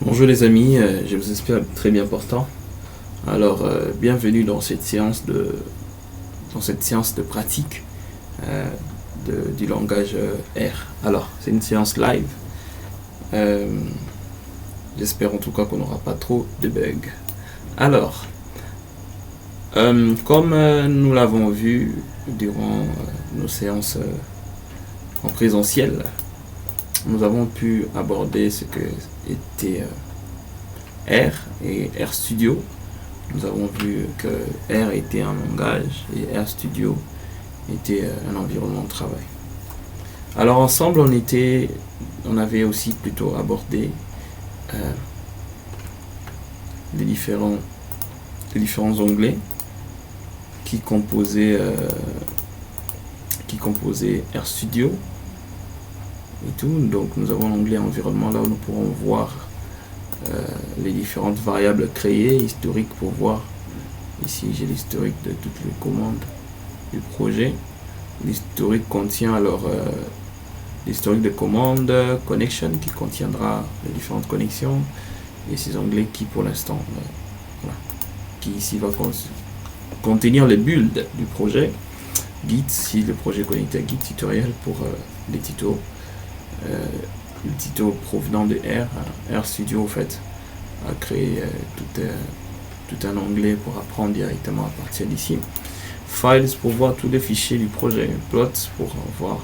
Bonjour les amis, je vous espère très bien portant. Alors, bienvenue dans cette séance de pratique euh, du langage R. Alors, c'est une séance live. Euh, J'espère en tout cas qu'on n'aura pas trop de bugs. Alors, comme nous l'avons vu durant nos séances en présentiel, nous avons pu aborder ce que était R et RStudio. Nous avons vu que R était un langage et RStudio était un environnement de travail. Alors ensemble, on avait aussi plutôt abordé les différents onglets qui composaient RStudio et tout. Donc nous avons l'onglet environnement là où nous pourrons voir les différentes variables créées, historiques pour voir. Ici j'ai l'historique de toutes les commandes du projet. L'historique contient alors l'historique de commandes, connection qui contiendra les différentes connexions et ces onglets qui pour l'instant voilà, qui ici va contenir les builds du projet. Git si le projet est connecté à Git tutoriel pour les tutos. Le tuto provenant de RStudio en fait a créé tout un onglet pour apprendre directement à partir d'ici. Files pour voir tous les fichiers du projet. Plots pour voir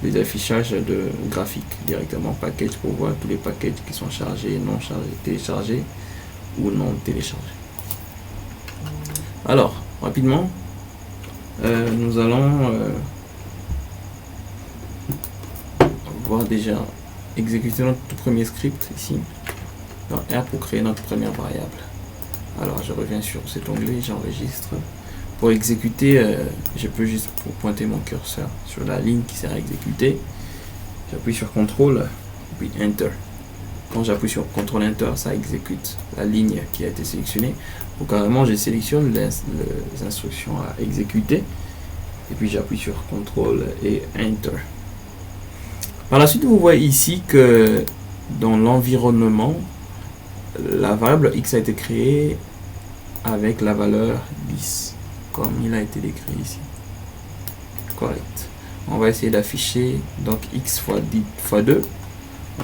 les affichages de graphiques directement. Package pour voir tous les packages qui sont chargés, non chargés, téléchargés ou non téléchargés. Alors, rapidement, nous allons voir déjà exécuter notre tout premier script ici dans R pour créer notre première variable. Alors je reviens sur cet onglet, j'enregistre. Pour exécuter, je peux juste pointer mon curseur sur la ligne qui sera exécutée. J'appuie sur CTRL puis Enter. Quand j'appuie sur CTRL Enter, ça exécute la ligne qui a été sélectionnée. Donc carrément, je sélectionne les instructions à exécuter et puis j'appuie sur CTRL et Enter. Par la suite, vous voyez ici que dans l'environnement, la variable x a été créée avec la valeur 10, comme il a été décrit ici. Correct. On va essayer d'afficher donc x fois 10 fois 2.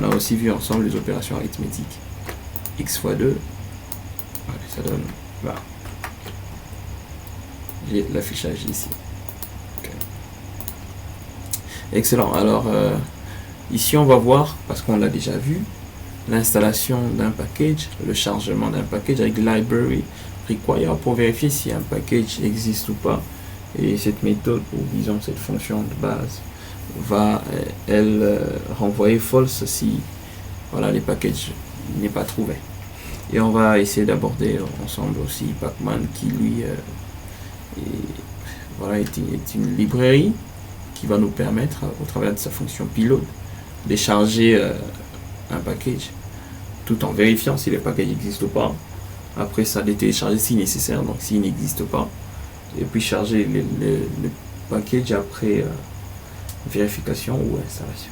On a aussi vu ensemble les opérations arithmétiques. X fois 2, allez, ça donne 20. J'ai l'affichage ici. Okay. Excellent. Alors, ici, on va voir, parce qu'on l'a déjà vu, l'installation d'un package, le chargement d'un package avec library require pour vérifier si un package existe ou pas. Et cette méthode, ou disons cette fonction de base, va elle renvoyer false si voilà, les packages n'est pas trouvé. Et on va essayer d'aborder ensemble aussi Pacman qui lui voilà, est une librairie qui va nous permettre, au travers de sa fonction pilote, de charger un package tout en vérifiant si le package existe ou pas. Après ça, de télécharger si nécessaire, donc s'il n'existe pas, et puis charger le package après vérification ou installation.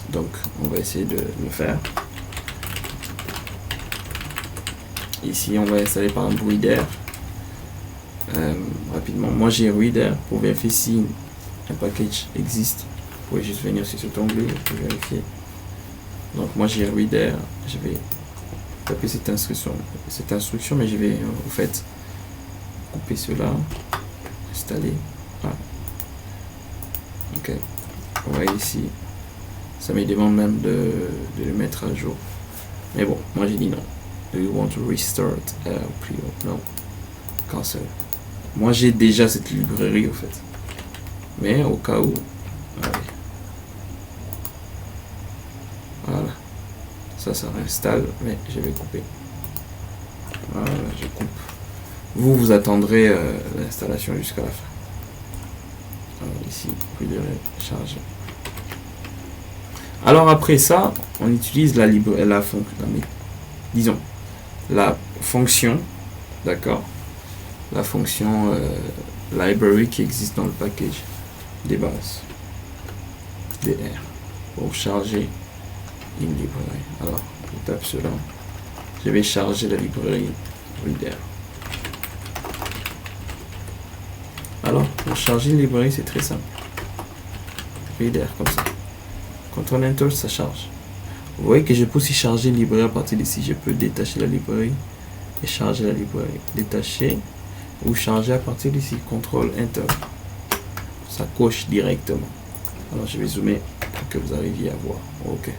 Donc on va essayer de le faire. Ici on va installer par un reader. Rapidement, moi j'ai reader pour vérifier si un package existe. Vous pouvez juste venir sur cet onglet pour vérifier. Donc moi j'ai reader, je vais taper cette instruction, mais je vais en fait couper cela, installer. Voilà. Ok, on va ici, ça me demande même de le mettre à jour, mais bon, moi j'ai dit non. Do you want to restart? No, cancel. Moi j'ai déjà cette librairie en fait, mais au cas où, allez. Voilà, ça réinstalle, mais je vais couper. Voilà, je coupe. Vous attendrez l'installation jusqu'à la fin. Alors ici, vous devez charger. Alors après ça, on utilise la fonction, d'accord, la fonction library qui existe dans le package des bases DR pour charger une librairie. Alors, je tape cela. Je vais charger la librairie Reader. Alors, pour charger une librairie, c'est très simple. Reader, comme ça. Ctrl Enter, ça charge. Vous voyez que je peux aussi charger une librairie à partir d'ici. Je peux détacher la librairie et charger la librairie. Détacher ou charger à partir d'ici. Ctrl Enter. Ça coche directement. Alors, je vais zoomer pour que vous arriviez à voir. OK.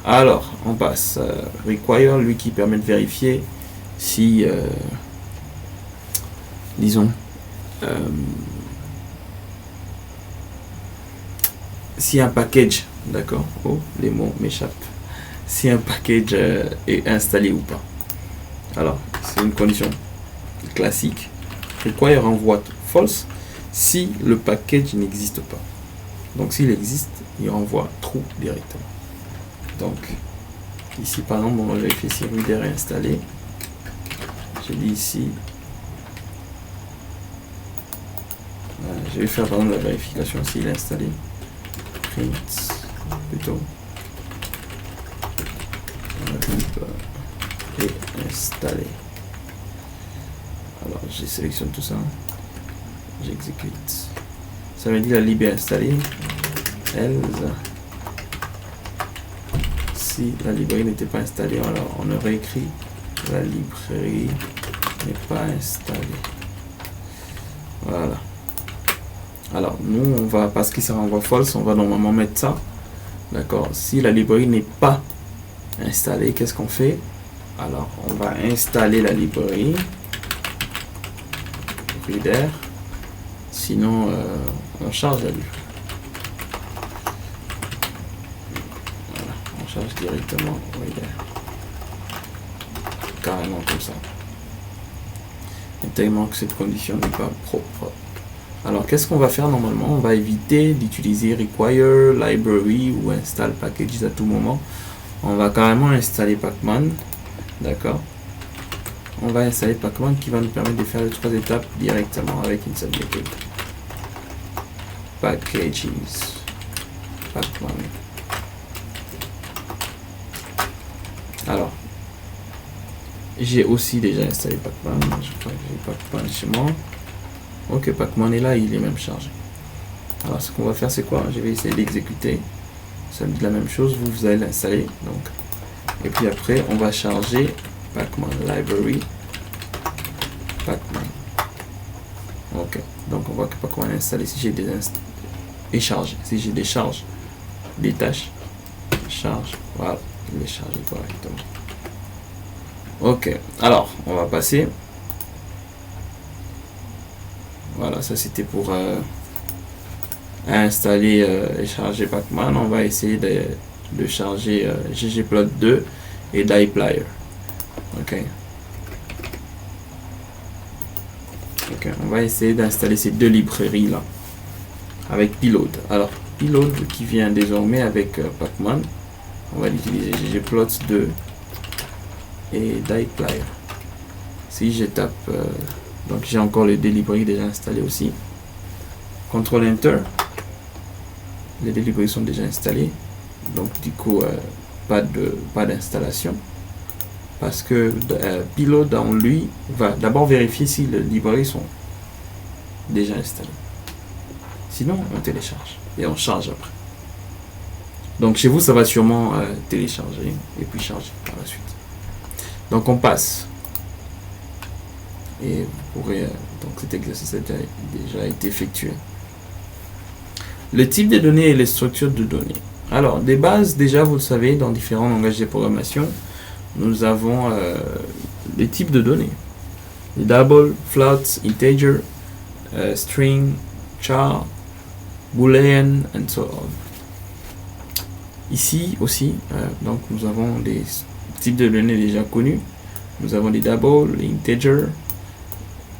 Alors, on passe. Require, lui qui permet de vérifier si, disons, si un package, d'accord, oh, les mots m'échappent, si un package est installé ou pas. Alors, c'est une condition classique. Require renvoie false si le package n'existe pas. Donc, s'il existe, il renvoie true directement. Donc, ici, par exemple, on va vérifier si Reader est installé. Je dis ici, je vais faire par exemple la vérification s'il est installé. Print, plutôt. Et installé. Alors, je sélectionne tout ça. J'exécute. Ça me dit la lib est installée. Else. Si la librairie n'était pas installée, alors on aurait écrit la librairie n'est pas installée. Voilà. Alors, nous, on va, parce qu'il ça renvoie false, on va normalement mettre ça. D'accord. Si la librairie n'est pas installée, qu'est-ce qu'on fait? Alors, on va installer la librairie Reader. Sinon, on charge la librairie. Voilà, on charge directement Reader. Carrément comme ça. Et tellement que cette condition n'est pas propre. Alors, qu'est-ce qu'on va faire normalement? On va éviter d'utiliser require, library ou install packages à tout moment. On va carrément installer Pacman. D'accord? On va installer Pacman qui va nous permettre de faire les 3 étapes directement avec une seule méthode. Packages. Pacman. Alors, j'ai aussi déjà installé Pacman. Je crois que j'ai Pacman chez moi. Ok, Pacman est là, il est même chargé. Alors, ce qu'on va faire, c'est quoi? Je vais essayer d'exécuter. Ça me dit la même chose, vous allez l'installer. Donc, et puis après, on va charger Pacman Library. Pacman. Ok, donc on voit que Pacman est installé. Si j'ai des et chargé, si j'ai des charges, des tâches, charge, voilà, il est chargé correctement. Ok, alors, on va passer. Voilà, ça c'était pour installer et charger Pacman. On va essayer de charger ggplot2 et dplyr. Ok. Ok, on va essayer d'installer ces deux librairies là avec Pload. Alors, Pload qui vient désormais avec Pacman. On va l'utiliser ggplot2 et dplyr. Si je tape donc j'ai encore les deux librairies déjà installées aussi. Ctrl Enter. Les deux librairies sont déjà installées. Donc du coup, pas d'installation. Parce que Pload en lui va d'abord vérifier si les librairies sont déjà installées. Sinon, on télécharge. Et on charge après. Donc chez vous, ça va sûrement télécharger et puis charger par la suite. Donc on passe. Et vous pourrez, donc cet exercice a déjà été effectué. Le type de données et les structures de données. Alors, des bases, déjà, vous le savez, dans différents langages de programmation, nous avons des types de données. Les double, float, integer, string, char, boolean, and so on. Ici aussi, donc nous avons des types de données déjà connus. Nous avons des double, les integer,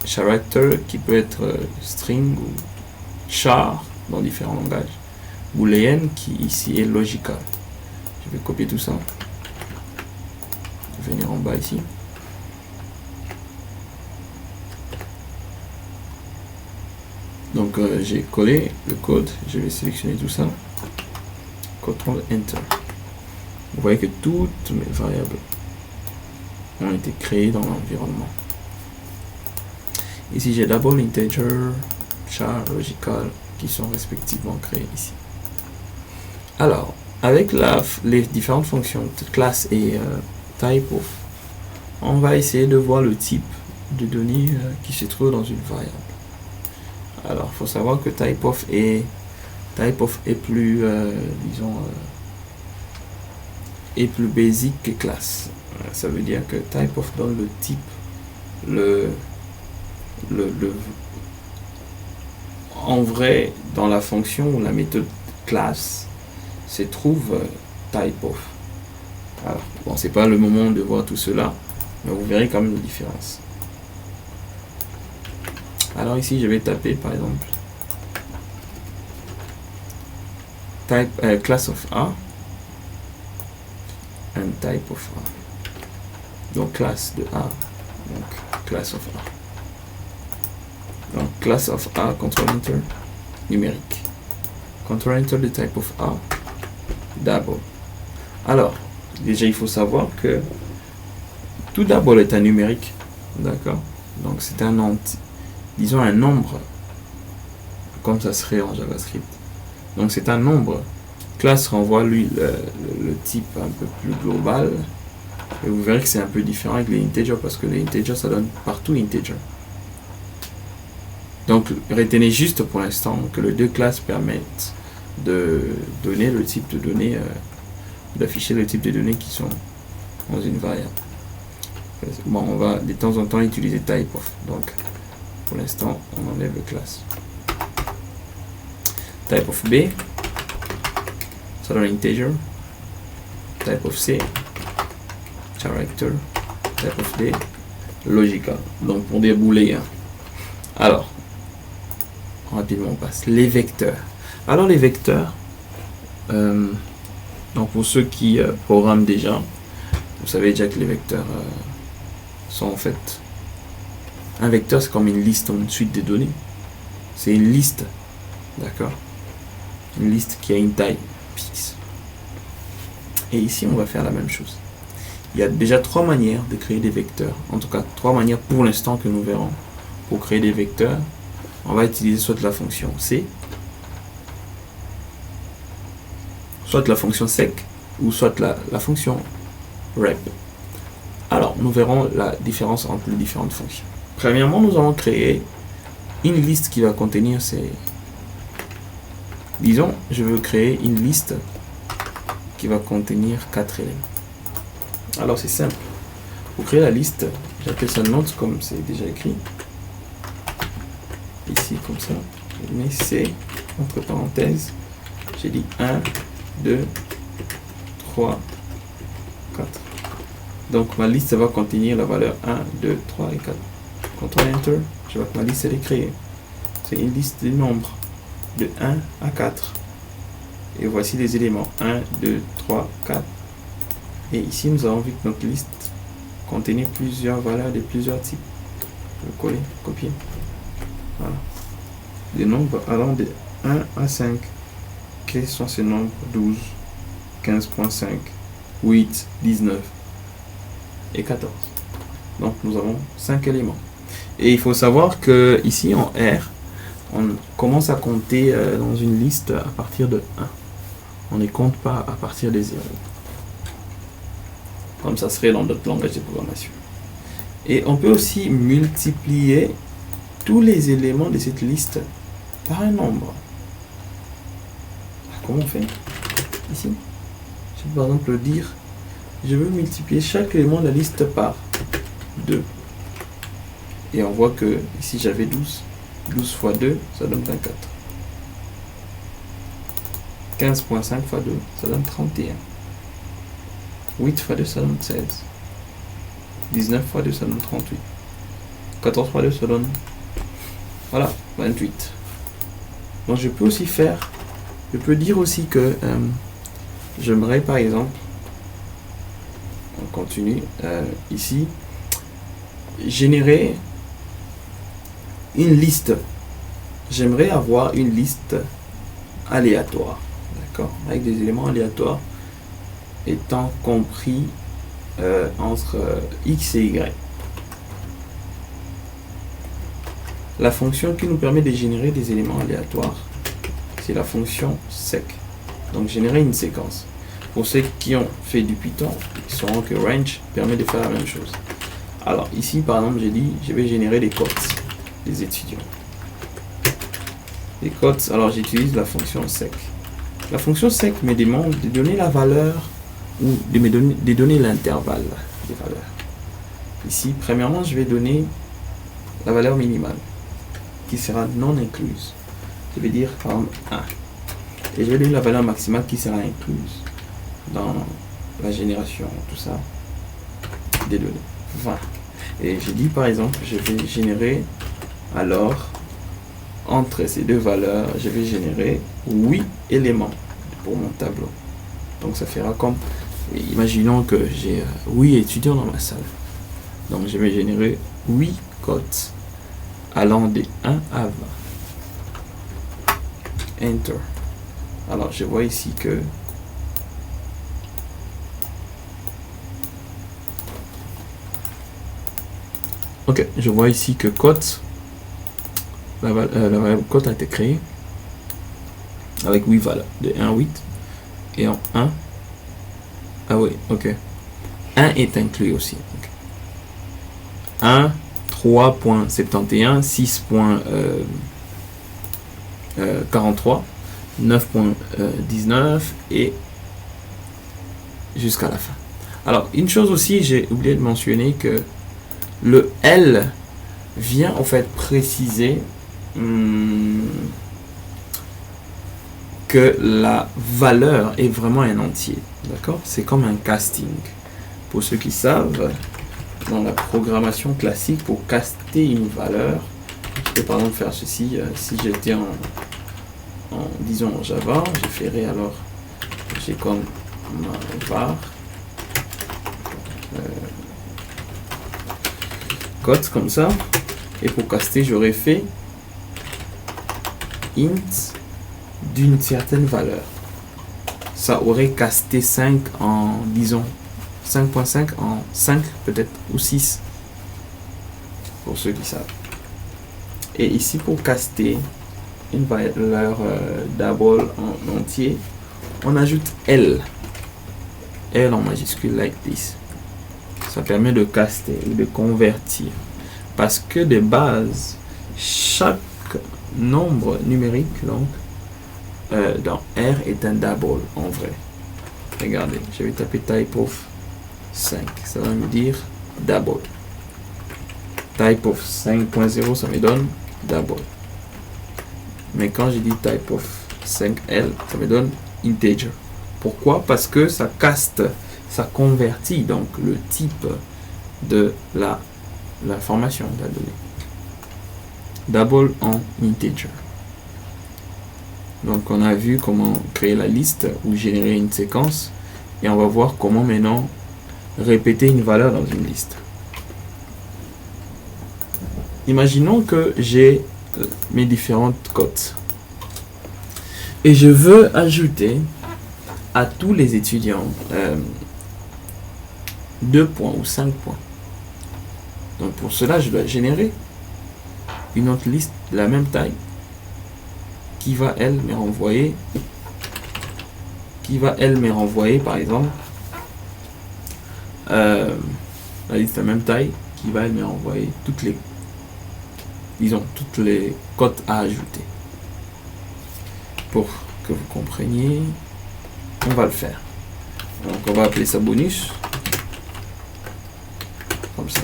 character qui peut être string ou char dans différents langages, boolean qui ici est logical. Je vais copier tout ça, venir en bas ici. Donc j'ai collé le code, je vais sélectionner tout ça, Ctrl Enter. Vous voyez que toutes mes variables ont été créées dans l'environnement. Ici, j'ai double, integer, char, logical, qui sont respectivement créés ici. Alors, avec les différentes fonctions class et typeof, on va essayer de voir le type de données qui se trouve dans une variable. Alors, il faut savoir que typeof est plus, disons, est plus basique que class. Ça veut dire que typeof donne le type, en vrai, dans la fonction ou la méthode class se trouve typeof. Alors, bon, c'est pas le moment de voir tout cela, mais vous verrez quand même la différence. Alors ici, je vais taper par exemple class of A and type of A. Donc classe de A, donc class of A. Donc class of A, control enter, numérique. Control enter de type of A, double. Alors, déjà il faut savoir que tout double est un numérique, d'accord? Donc c'est un disons un nombre, comme ça serait en JavaScript. Donc c'est un nombre. Class renvoie lui le type un peu plus global. Et vous verrez que c'est un peu différent avec les integers parce que les integers ça donne partout integer. Donc retenez juste pour l'instant que les deux classes permettent de donner le type de données, d'afficher le type de données qui sont dans une variable. Bon, on va de temps en temps utiliser typeof. Donc pour l'instant on enlève le class. Type of B, ça donne integer. Type of C, character. Type of D, logical. Donc pour des booléens. Alors, rapidement on passe. Les vecteurs. Alors les vecteurs, donc pour ceux qui programment déjà, vous savez déjà que les vecteurs sont en fait... Un vecteur c'est comme une liste ou une suite de données. C'est une liste, d'accord? Une liste qui a une taille fixe. Et ici, on va faire la même chose. Il y a déjà trois manières de créer des vecteurs. En tout cas, trois manières pour l'instant que nous verrons. Pour créer des vecteurs, on va utiliser soit la fonction C, soit la fonction sec, ou soit la fonction rep. Alors, nous verrons la différence entre les différentes fonctions. Premièrement, nous allons créer une liste qui va contenir ces... Disons, je veux créer une liste qui va contenir 4 éléments. Alors c'est simple. Pour créer la liste, j'appelle ça note comme c'est déjà écrit. Ici comme ça. Je mets C entre parenthèses. J'ai dit 1, 2, 3, 4. Donc ma liste va contenir la valeur 1, 2, 3 et 4. Ctrl Enter, je vois que ma liste elle est créée. C'est une liste de nombres de 1 à 4. Et voici les éléments 1, 2, 3, 4. Et ici, nous avons vu que notre liste contenait plusieurs valeurs de plusieurs types. Je vais coller, copier. Voilà. Des nombres allant de 1 à 5. Quels sont ces nombres? 12, 15.5, 8, 19 et 14. Donc, nous avons 5 éléments. Et il faut savoir que ici, en R, on commence à compter dans une liste à partir de 1. On ne compte pas à partir des 0. Comme ça serait dans d'autres langages de programmation. Et on peut aussi multiplier tous les éléments de cette liste par un nombre. Comment on fait? Ici, je peux par exemple dire, je veux multiplier chaque élément de la liste par 2. Et on voit que ici j'avais 12. 12 fois 2, ça donne 24. 15.5 fois 2, ça donne 31. 8 fois 2, ça donne 16. 19 fois 2, ça donne 38. 14 fois 2, ça donne... Voilà, 28. Donc je peux aussi faire... Je peux dire aussi que j'aimerais par exemple... On continue. Ici, générer une liste. J'aimerais avoir une liste aléatoire, d'accord, avec des éléments aléatoires étant compris entre x et y. La fonction qui nous permet de générer des éléments aléatoires, c'est la fonction sec. Donc générer une séquence. Pour ceux qui ont fait du Python, ils sauront que range permet de faire la même chose. Alors ici par exemple, j'ai dit je vais générer des codes des étudiants. Les codes, alors j'utilise la fonction sec. La fonction sec me demande de donner la valeur ou de donner l'intervalle des valeurs. Ici, premièrement, je vais donner la valeur minimale qui sera non incluse. Je vais dire par exemple 1. Et je vais donner la valeur maximale qui sera incluse dans la génération, tout ça, des données. 20. Et j'ai dit par exemple, je vais générer alors entre ces deux valeurs, je vais générer 8 éléments pour mon tableau. Donc ça fera comme, imaginons que j'ai 8 étudiants dans ma salle. Donc je vais générer 8 codes allant de 1 à 20. Enter. Alors je vois ici que ok, je vois ici que cote, la variable cote a été créée avec 8 valeurs, de 1 à 8, et en 1, ah oui, ok, 1 est inclus aussi. Okay. 1, 3.71, 6.43, 9.19 et jusqu'à la fin. Alors, une chose aussi, j'ai oublié de mentionner que le L vient en fait préciser que la valeur est vraiment un entier. D'accord? C'est comme un casting. Pour ceux qui savent, dans la programmation classique, pour caster une valeur, je peux par exemple faire ceci. Si j'étais disons en Java, je ferais alors, j'ai comme ma var code comme ça, et pour caster j'aurais fait int d'une certaine valeur. Ça aurait casté 5 en, disons 5.5 en 5 peut-être, ou 6 pour ceux qui savent. Et ici pour caster une valeur double en entier, on ajoute L en majuscule like this. Ça permet de caster ou de convertir, parce que de base chaque nombre numérique donc dans R est un double en vrai. Regardez, je vais taper type of 5, ça va me dire double. Type of 5.0, ça me donne double. Mais quand je dis type of 5L, ça me donne integer. Pourquoi? Parce que ça caste, ça convertit donc le type de l'information de la donnée. Double en integer. Donc on a vu comment créer la liste ou générer une séquence, et on va voir comment maintenant répéter une valeur dans une liste. Imaginons que j'ai mes différentes cotes et je veux ajouter à tous les étudiants 2 points ou 5 points. Donc pour cela, je dois générer une autre liste de la même taille qui va elle me renvoyer par exemple la liste de la même taille qui va elle me renvoyer toutes les cotes à ajouter. Pour que vous compreniez, on va le faire. Donc on va appeler ça bonus, comme ça.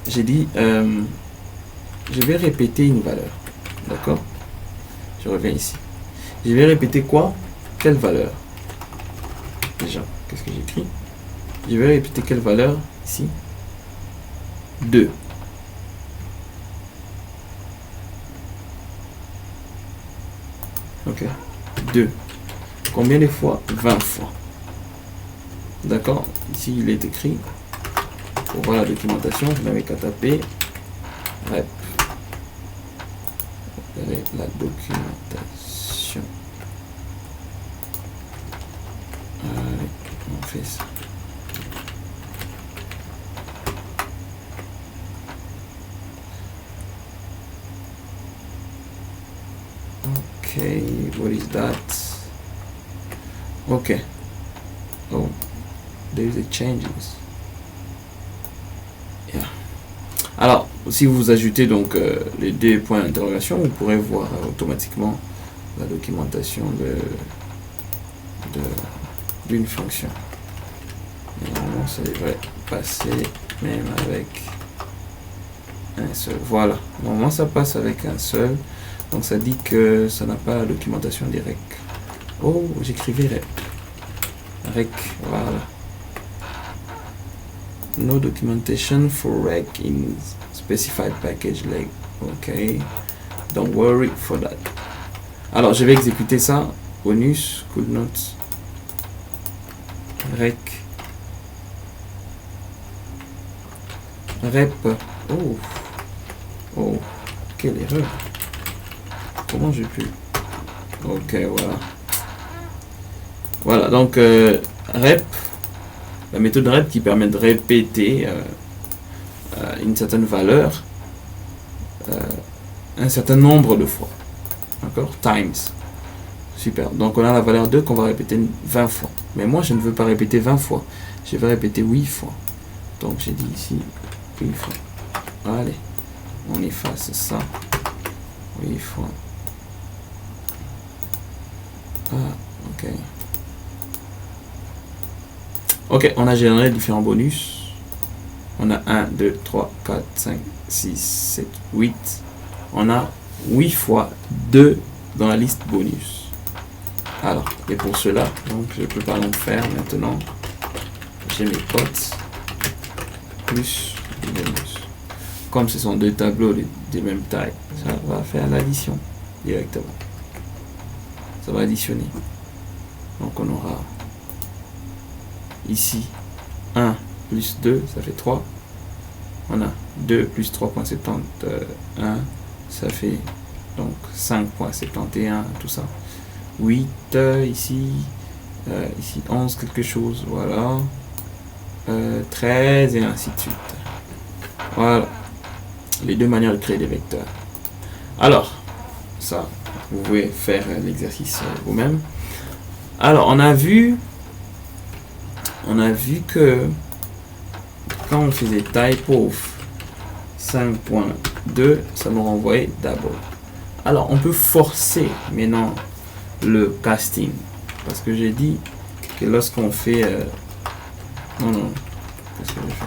J'ai dit je vais répéter une valeur, d'accord? Je reviens ici. Je vais répéter quoi? Quelle valeur? Déjà, qu'est-ce que j'écris? Je vais répéter quelle valeur ici? 2. Ok, 2. Combien de fois? 20 fois. D'accord? Ici, il est écrit. Pour voir la documentation, vous n'avez qu'à taper rep. La documentation. fait ça. Okay, what is that? Okay. Oh, there is a changes. Yeah. Alors, si vous ajoutez donc les deux points d'interrogation, vous pourrez voir automatiquement la documentation d'une fonction. Et normalement, ça devrait passer même avec un seul. Voilà. Normalement, ça passe avec un seul. Donc, ça dit que ça n'a pas la documentation des rec. Oh, j'écrivais rec. Rec, voilà. No documentation for rec in specified package like. Ok. Don't worry for that. Alors, je vais exécuter ça. Bonus, could not. Rec. Rep. Oh. Oh. Quelle erreur. Comment j'ai pu. Ok, voilà. Voilà, donc rep. La méthode rep qui permet de répéter une certaine valeur un certain nombre de fois. D'accord? Times. Super. Donc on a la valeur 2 qu'on va répéter 20 fois. Mais moi je ne veux pas répéter 20 fois. Je vais répéter 8 fois. Donc j'ai dit ici 8 fois. Allez. On efface ça. 8 fois. Ah, ok. Ok, on a généré différents bonus. On a 1, 2, 3, 4, 5, 6, 7, 8. On a 8 fois 2 dans la liste bonus. Alors, et pour cela, donc je peux par exemple faire maintenant, j'ai mes potes plus les bonus. Comme ce sont deux tableaux de même taille, ça va faire l'addition directement. Ça va additionner. Donc on aura ici 1 plus 2, ça fait 3. On a 2 plus 3.71, ça fait donc 5.71, tout ça. 8 ici, ici 11 quelque chose, voilà. 13 et ainsi de suite. Voilà. Les deux manières de créer des vecteurs. Alors, ça, vous pouvez faire l'exercice vous-même. Alors, on a vu que quand on faisait type of 5.2, ça nous renvoyait double. Alors, on peut forcer maintenant le casting. Parce que j'ai dit que lorsqu'on fait... non. Qu'est-ce que j'ai fait?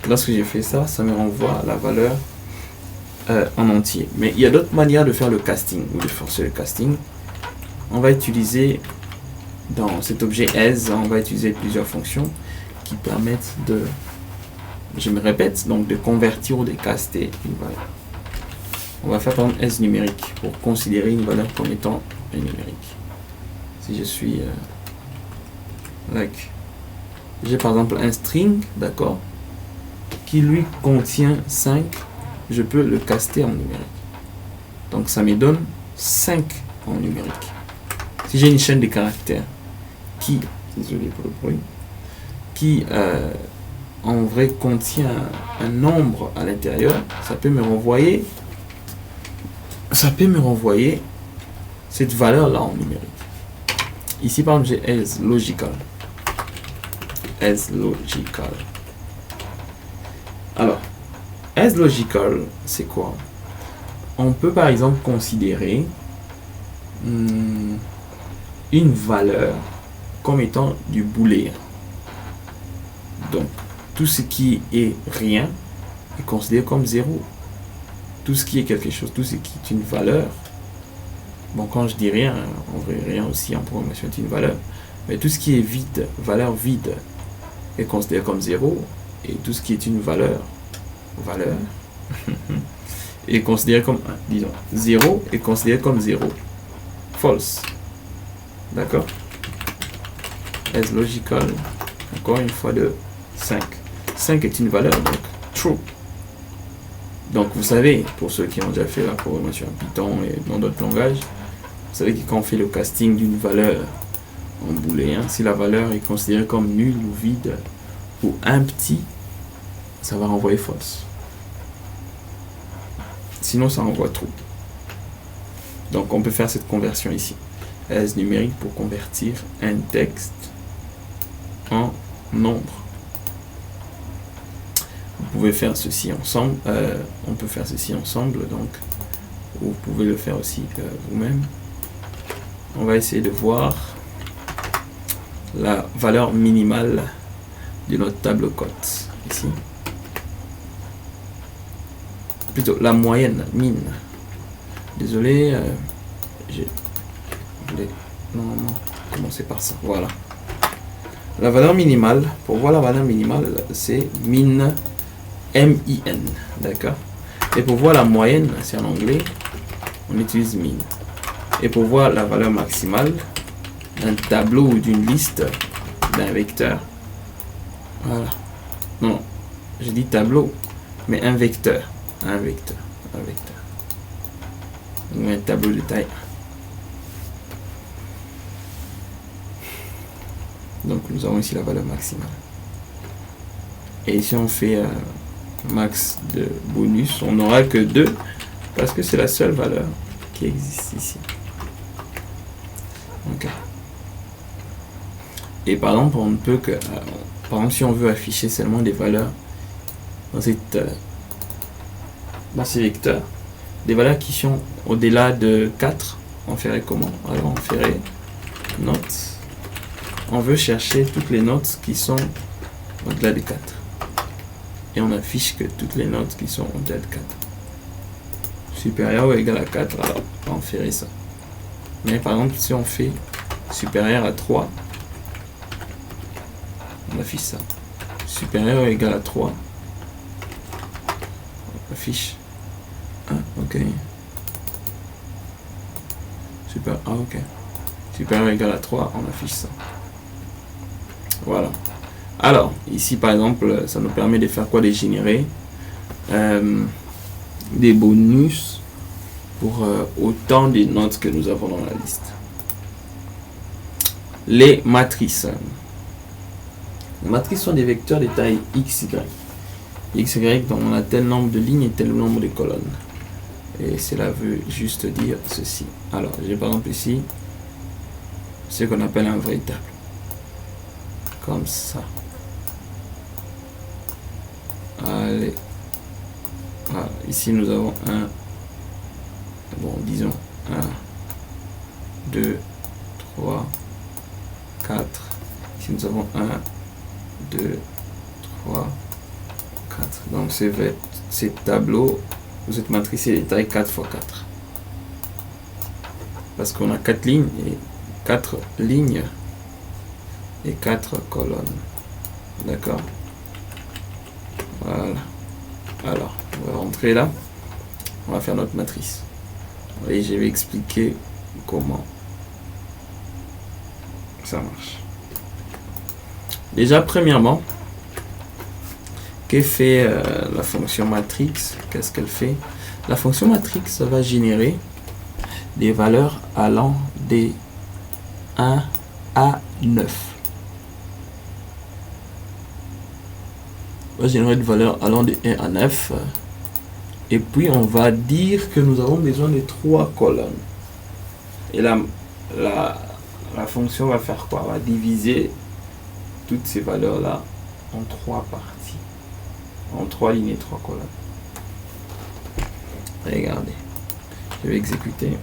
Lorsque j'ai fait ça, ça me renvoie la valeur en entier. Mais il y a d'autres manières de faire le casting ou de forcer le casting. On va utiliser dans cet objet as, on va utiliser plusieurs fonctions qui permettent de, je me répète, donc de convertir ou de caster une valeur. On va faire par exemple as numérique pour considérer une valeur comme étant un numérique. Si je suis like, j'ai par exemple un string, d'accord, qui lui contient 5, je peux le caster en numérique. Donc ça me donne 5 en numérique. Si j'ai une chaîne de caractères qui, désolé pour le bruit, qui en vrai contient un nombre à l'intérieur, ça peut me renvoyer cette valeur là en numérique. Ici par exemple j'ai as logical. Alors, as logical, c'est quoi? On peut par exemple considérer une valeur comme étant du booléen. Donc, tout ce qui est rien est considéré comme 0. Tout ce qui est quelque chose, tout ce qui est une valeur, bon, quand je dis rien, en vrai, rien aussi en programmation est une valeur, mais tout ce qui est vide, valeur vide, est considéré comme 0, et tout ce qui est une valeur est considéré comme 1. Disons, 0 est considéré comme 0. False. D'accord? As logical, encore une fois de 5. 5 est une valeur, donc true. Donc vous savez, pour ceux qui ont déjà fait la programmation en Python et dans d'autres langages, vous savez que quand on fait le casting d'une valeur en booléen. Si la valeur est considérée comme nulle ou vide ou empty, ça va renvoyer false. Sinon, ça renvoie true. Donc, on peut faire cette conversion ici. S numérique pour convertir un texte en nombre. Vous pouvez faire ceci ensemble. On peut faire ceci ensemble. Donc, vous pouvez le faire aussi vous-même. On va essayer de voir la valeur minimale de notre table cote ici. Plutôt la moyenne, mine. Désolé, je voulais normalement commencer par ça. Voilà. La valeur minimale, pour voir la valeur minimale, c'est min, M-I-N. D'accord. Et pour voir la moyenne, c'est en anglais, on utilise min. Et pour voir la valeur maximale d'un tableau ou d'une liste d'un vecteur, voilà. Non, j'ai dit tableau, mais un vecteur. Un vecteur. Donc un tableau de taille 1. Donc nous avons ici la valeur maximale. Et si on fait max de bonus, on n'aura que 2 parce que c'est la seule valeur qui existe ici. Okay. Et par exemple, on ne peut que par exemple, si on veut afficher seulement des valeurs dans ces vecteurs, des valeurs qui sont au-delà de 4, on ferait comment? Alors on ferait notes. On veut chercher toutes les notes qui sont au-delà de 4. Et on affiche que toutes les notes qui sont au-delà de 4. Supérieur ou égal à 4, alors on ferait ça. Mais par exemple, si on fait supérieur à 3, on affiche ça. Supérieur ou égal à 3, on affiche. Ah, ok. Super, ah, ok. Supérieur ou égal à 3, on affiche ça. Voilà. Alors, ici, par exemple, ça nous permet de faire quoi? De générer des bonus pour autant de notes que nous avons dans la liste. Les matrices. Les matrices sont des vecteurs de taille XY. XY, dont on a tel nombre de lignes et tel nombre de colonnes. Et cela veut juste dire ceci. Alors, j'ai par exemple ici ce qu'on appelle un vrai tableau. Comme ça. Allez. Voilà. Ici, nous avons un. Bon, disons 1, 2, 3, 4. Ici, nous avons 1, 2, 3, 4. Donc, ces tableaux, cette matrice est de taille 4 x 4. Parce qu'on a 4 lignes et 4 lignes et 4 colonnes. D'accord? Voilà. Alors, on va rentrer là. On va faire notre matrice. Et je vais expliquer comment ça marche. Déjà, premièrement, que fait la fonction matrix? Qu'est-ce qu'elle fait? La fonction matrix va générer des valeurs allant des 1 à 9. On va générer des valeurs allant de 1 à 9. Et puis, on va dire que nous avons besoin de 3 colonnes. Et la fonction va faire quoi? Va diviser toutes ces valeurs-là en 3 parties. En 3 lignes et 3 colonnes. Regardez. Je vais exécuter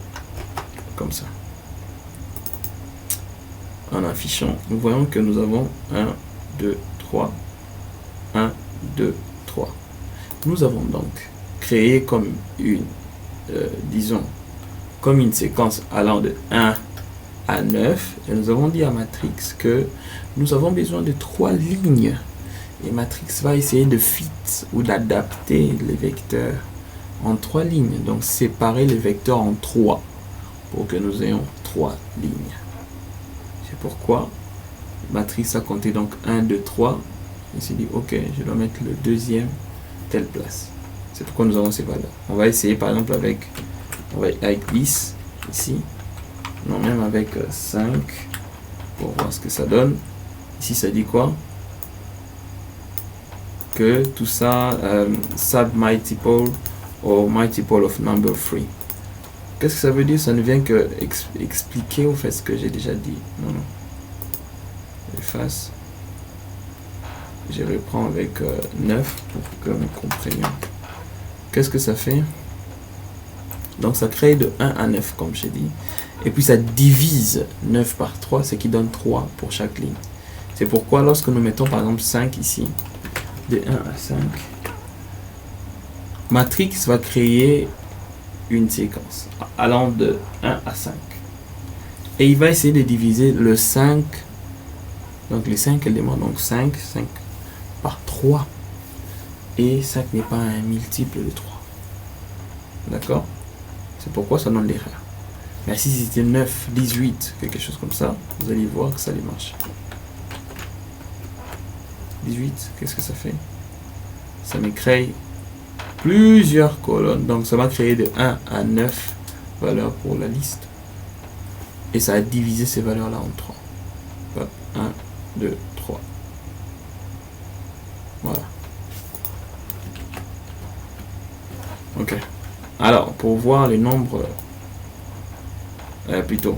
comme ça. En affichant, nous voyons que nous avons 1, 2, 3. 1, 2, 3. Nous avons donc créé comme une, disons, comme une séquence allant de 1 à 9. Et nous avons dit à Matrix que nous avons besoin de 3 lignes. Et Matrix va essayer de fit ou d'adapter les vecteurs en 3 lignes. Donc séparer les vecteurs en 3 pour que nous ayons 3 lignes. C'est pourquoi Matrix a compté donc 1, 2, 3. Il s'est dit, ok, je dois mettre le deuxième telle place. C'est pourquoi nous avons ces valeurs. On va essayer par exemple avec 10 ici. Non, même avec 5, pour voir ce que ça donne. Ici, ça dit quoi? Que tout ça, sub-multiple or multiple of number 3. Qu'est-ce que ça veut dire? Ça ne vient que expliquer au fait ce que j'ai déjà dit. Non, non. J'efface. Je reprends avec 9 pour que nous comprenions. Qu'est-ce que ça fait? Donc ça crée de 1 à 9 comme j'ai dit. Et puis ça divise 9 par 3, ce qui donne 3 pour chaque ligne. C'est pourquoi lorsque nous mettons par exemple 5 ici, de 1 à 5, Matrix va créer une séquence allant de 1 à 5. Et il va essayer de diviser le 5, donc les 5 éléments, donc 5 par 3. Et 5 n'est pas un multiple de 3. D'accord? C'est pourquoi ça donne l'erreur. Mais si c'était 9, 18, quelque chose comme ça, vous allez voir que ça allait marcher. 18, qu'est-ce que ça fait? Ça me crée plusieurs colonnes. Donc ça va créer de 1 à 9 valeurs pour la liste. Et ça a divisé ces valeurs-là en 3. 1, 2, 3. Voilà. Ok. Alors, pour voir les nombres, plutôt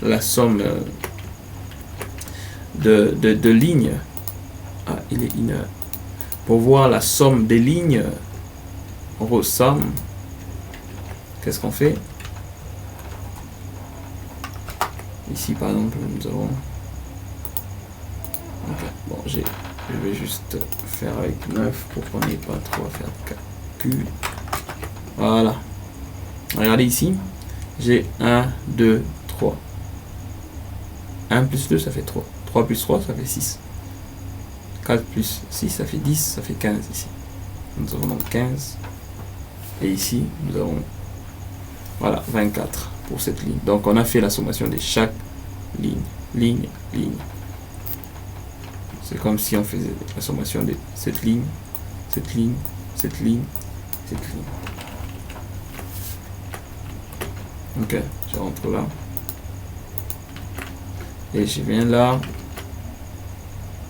la somme de lignes. Ah, il est une. Pour voir la somme des lignes, on ressomme. Qu'est-ce qu'on fait? Ici, par exemple, nous avons. Ok, bon, je vais juste faire avec 9 pour qu'on n'ait pas trop à faire de calcul. Voilà. Regardez ici. J'ai 1, 2, 3. 1 plus 2, ça fait 3. 3 plus 3, ça fait 6. 4 plus 6, ça fait 10, ça fait 15 ici. Nous avons donc 15. Et ici, nous avons, voilà, 24 pour cette ligne. Donc, on a fait la sommation de chaque ligne. Ligne. C'est comme si on faisait la sommation de cette ligne, cette ligne, cette ligne, cette ligne. Ok, je rentre là. Et je viens là.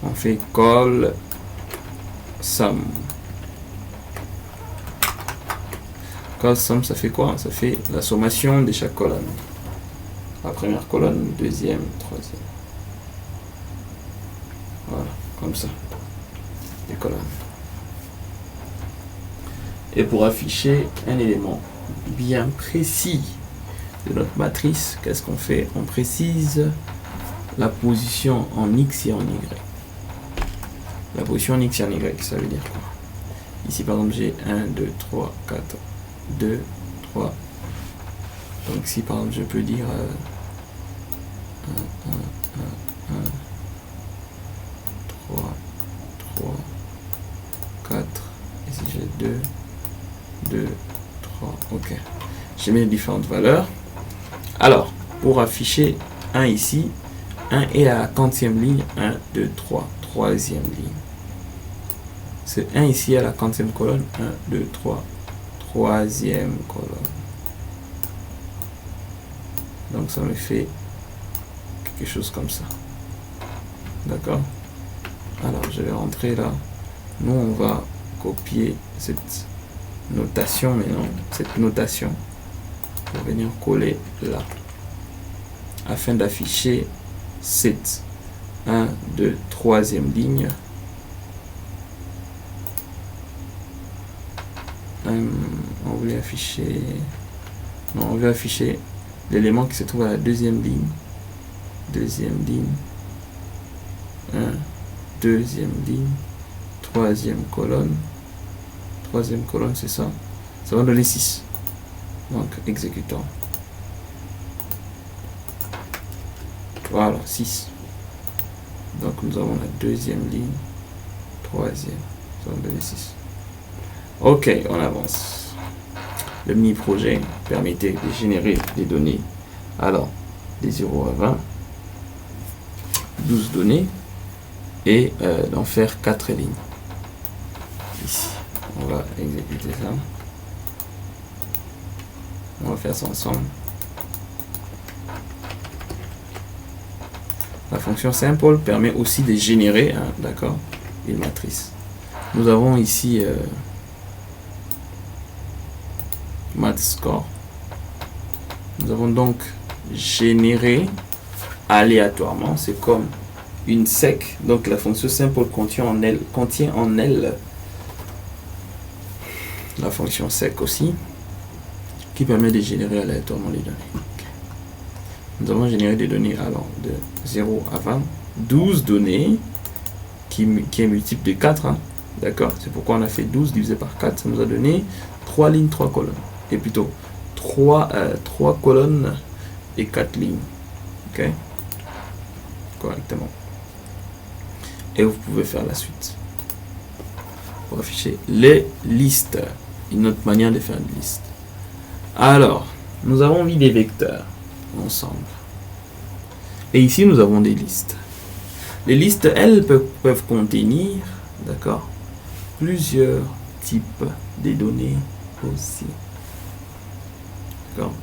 On fait call sum. Call sum, ça fait quoi? Ça fait la sommation de chaque colonne. La première colonne, deuxième, troisième. Voilà, comme ça. Des colonnes. Et pour afficher un élément bien précis de notre matrice, qu'est-ce qu'on fait? On précise la position en X et en Y. La position en X et en Y, ça veut dire quoi? Ici, par exemple, j'ai 1, 2, 3, 4, 2, 3. Donc ici, par exemple, je peux dire 3, 3, 4. Ici, j'ai 2, 2, 3. Ok. J'ai mis les différentes valeurs. Alors, pour afficher 1 ici, 1 est à la 40e ligne, 1, 2, 3, troisième ligne. C'est 1 ici à la 40e colonne, 1, 2, 3, troisième colonne. Donc ça me fait quelque chose comme ça. D'accord? Alors je vais rentrer là. Nous on va copier cette notation maintenant, cette notation pour venir coller là afin d'afficher cette 1, 2, troisième ligne. On voulait afficher, non, on veut afficher l'élément qui se trouve à la deuxième ligne, 1, deuxième ligne, troisième colonne, c'est ça, ça va donner 6. Donc exécutons. Voilà, 6. Donc nous avons la deuxième ligne, troisième, ça va donner 6. Ok, on avance. Le mini-projet permettait de générer des données. Alors, des 0 à 20, 12 données, et d'en faire 4 lignes. Ici, on va exécuter ça. On va faire ça ensemble. La fonction simple permet aussi de générer, hein, d'accord, une matrice. Nous avons ici math score. Nous avons donc généré aléatoirement, c'est comme une sec, donc la fonction simple contient en elle la fonction sec aussi, qui permet de générer aléatoirement les données. Okay. Nous avons généré des données allant de 0 à 20, 12 données qui est multiple de 4, hein, d'accord, c'est pourquoi on a fait 12 divisé par 4, ça nous a donné 3 lignes, 3 colonnes, et plutôt 3 colonnes et 4 lignes, ok, correctement. Et vous pouvez faire la suite pour afficher les listes. Une autre manière de faire une liste. Alors, nous avons mis des vecteurs ensemble. Et ici, nous avons des listes. Les listes, elles, peuvent contenir, d'accord, plusieurs types de données aussi. D'accord.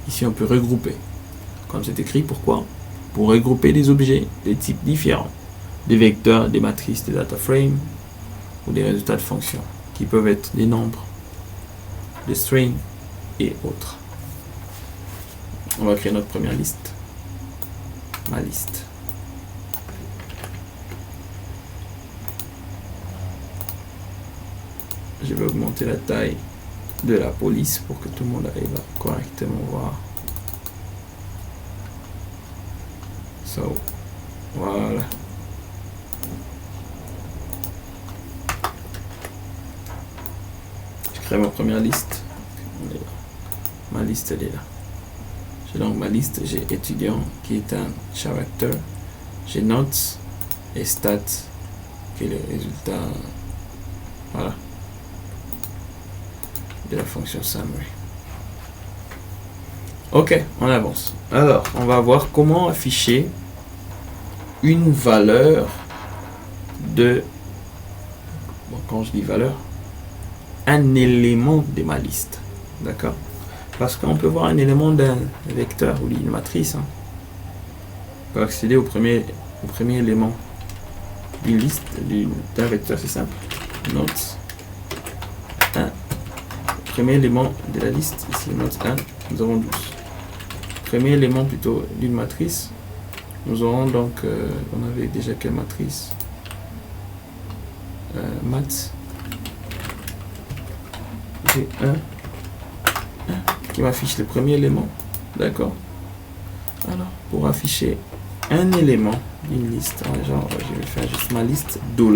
Ici, on peut regrouper. Comme c'est écrit, pourquoi? Pour regrouper des objets de types différents. Des vecteurs, des matrices, des data frames ou des résultats de fonctions qui peuvent être des nombres, des strings et autres. On va créer notre première liste. Ma liste. Je vais augmenter la taille de la police pour que tout le monde arrive à correctement voir. So, voilà. Je crée ma première liste. Ma liste, elle est là. J'ai donc ma liste, j'ai étudiant qui est un character, j'ai notes et stats qui est le résultat, voilà, de la fonction summary. Ok, on avance. Alors, on va voir comment afficher une valeur de, bon, quand je dis valeur, un élément de ma liste, d'accord? Parce qu'on peut voir un élément d'un vecteur ou d'une matrice, hein. On peut accéder au premier élément d'une liste, d'un vecteur, c'est simple. Note 1. Premier élément de la liste, ici note 1, nous avons 12. Premier élément plutôt d'une matrice, nous aurons donc, on avait déjà quelle matrice? Maths. J'ai 1. Qui m'affiche le premier élément, d'accord. Alors, pour afficher un élément d'une liste, genre, je vais faire juste ma liste $,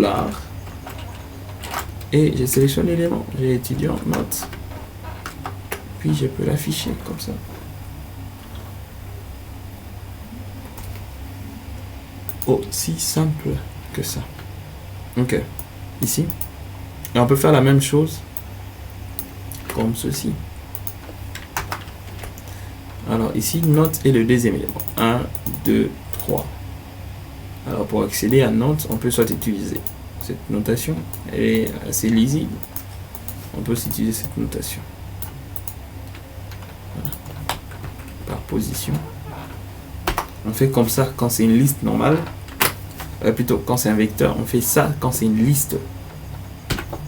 et je sélectionne l'élément, j'ai étudiant note, puis je peux l'afficher comme ça. Aussi simple que ça. Ok, ici, et on peut faire la même chose comme ceci. Alors ici, note est le deuxième élément. 1, 2, 3. Alors pour accéder à note, on peut soit utiliser cette notation. Elle est assez lisible. On peut aussi utiliser cette notation. Voilà. Par position. On fait comme ça quand c'est une liste normale. Plutôt quand c'est un vecteur, on fait ça quand c'est une liste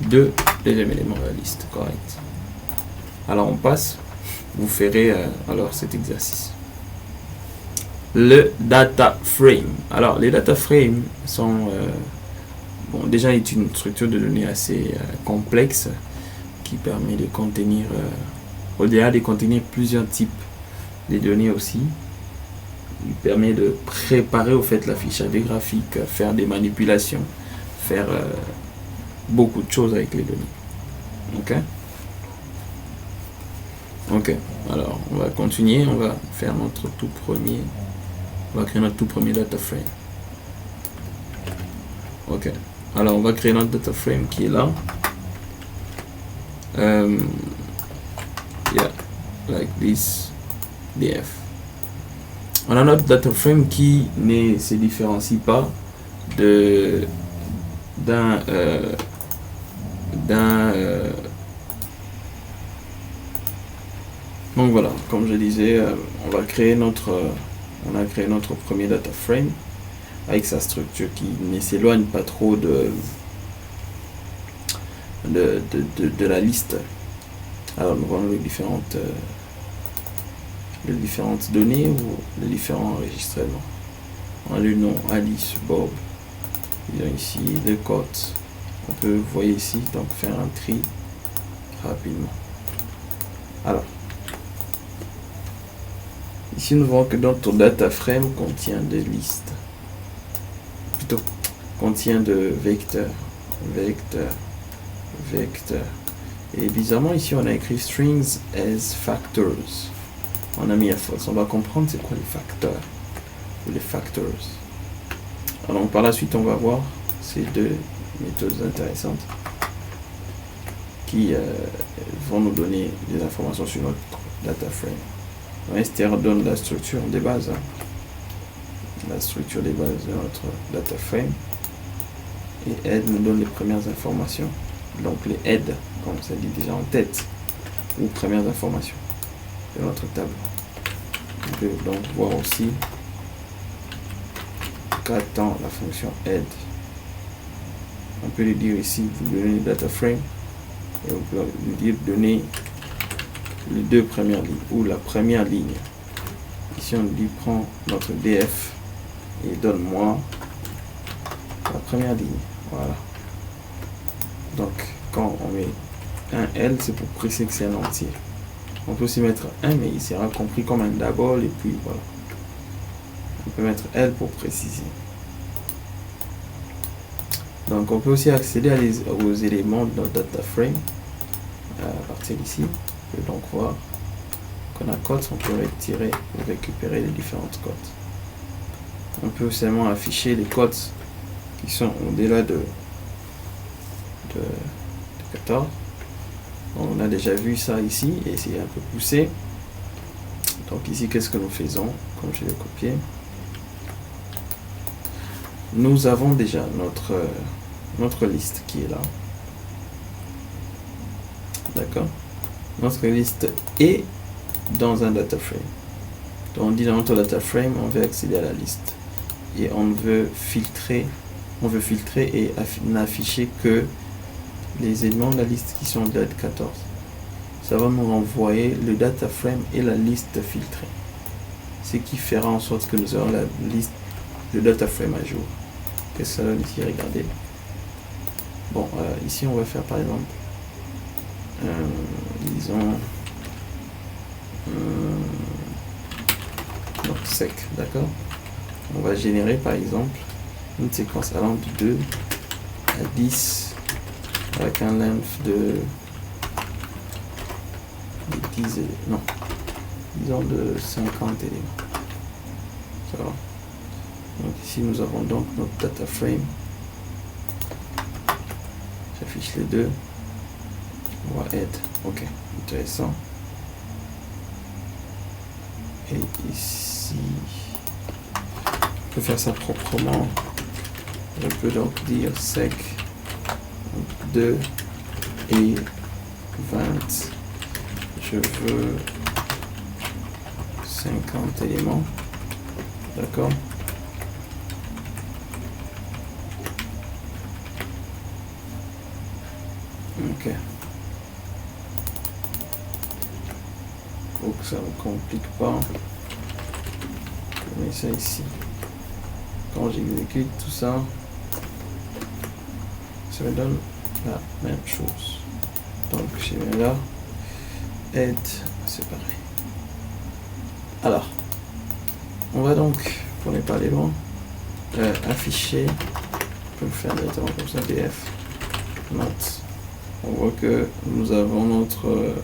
de deuxième élément de la liste. Correct. Alors on passe. Vous ferez alors cet exercice. Le data frame. Alors les data frames sont bon, déjà est une structure de données assez complexe qui permet de contenir au-delà de contenir plusieurs types de données aussi. Il permet de préparer au fait l'affichage des graphiques, faire des manipulations, faire beaucoup de choses avec les données. Ok. Ok, alors on va continuer, on va faire notre tout premier, on va créer notre tout premier data frame. Ok, alors on va créer notre data frame qui est là. Yeah, like this, df. On a notre data frame qui ne se différencie pas d'un donc voilà, comme je disais, on a créé notre premier data frame. avec sa structure qui ne s'éloigne pas trop de la liste. Alors nous voyons les différentes données ou les différents enregistrements. On a le nom Alice, Bob. Il y a ici le code. On peut, vous voyez ici, donc faire un tri rapidement. Alors, ici nous voyons que notre data frame contient des listes. Plutôt, contient de vecteurs. Vecteur. Et bizarrement ici on a écrit strings as factors. On a mis à false. On va comprendre c'est quoi les facteurs ou les factors. Alors par la suite on va voir ces deux méthodes intéressantes qui vont nous donner des informations sur notre data frame. str donne la structure des bases, la structure des bases de notre data frame, et add nous donne les premières informations. Donc les add, comme ça dit déjà en tête, ou premières informations de notre table. On peut donc voir aussi qu'attend la fonction add. On peut lui dire ici, vous donnez le data frame, et on peut lui dire donner les deux premières lignes, ou la première ligne. Ici on lui prend notre df et donne-moi la première ligne. Voilà. Donc, quand on met un L, c'est pour préciser que c'est un entier. On peut aussi mettre 1, mais il sera compris comme un double, et puis voilà. On peut mettre L pour préciser. Donc, on peut aussi accéder aux éléments de notre data frame à partir d'ici. On peut donc voir qu'on a codes, on peut retirer ou récupérer les différentes codes. On peut seulement afficher les codes qui sont au-delà de 14. On a déjà vu ça ici et c'est un peu poussé. Donc ici, qu'est-ce que nous faisons? Comme je l'ai copié, nous avons déjà notre liste qui est là. D'accord? Notre liste est dans un data frame. Donc on dit dans notre data frame, on veut accéder à la liste et on veut filtrer et n'afficher que les éléments de la liste qui sont de 14. Ça va nous renvoyer le data frame et la liste filtrée, ce qui fera en sorte que nous aurons la liste, le data frame à jour. Qu'est-ce que ça donne ici? Regardez. Bon, ici on va faire par exemple disons donc sec, d'accord. On va générer par exemple une séquence allant de 2 à 10 avec un length de 10 éléments, non, disons de 50 éléments. Ça va. Donc ici nous avons donc notre data frame. J'affiche les deux. On va add. Ok, intéressant. Et ici, on peut faire ça proprement. Je peux donc dire sec 2 et 20. Je veux 50 éléments. D'accord. Ok. Faut que ça ne complique pas. Je mets ça ici. Quand j'exécute tout ça, ça me donne la même chose. Donc je mets là, add, c'est pareil. Alors, on va donc, pour ne pas aller loin, afficher, on peut le faire directement comme ça, df, note. On voit que nous avons notre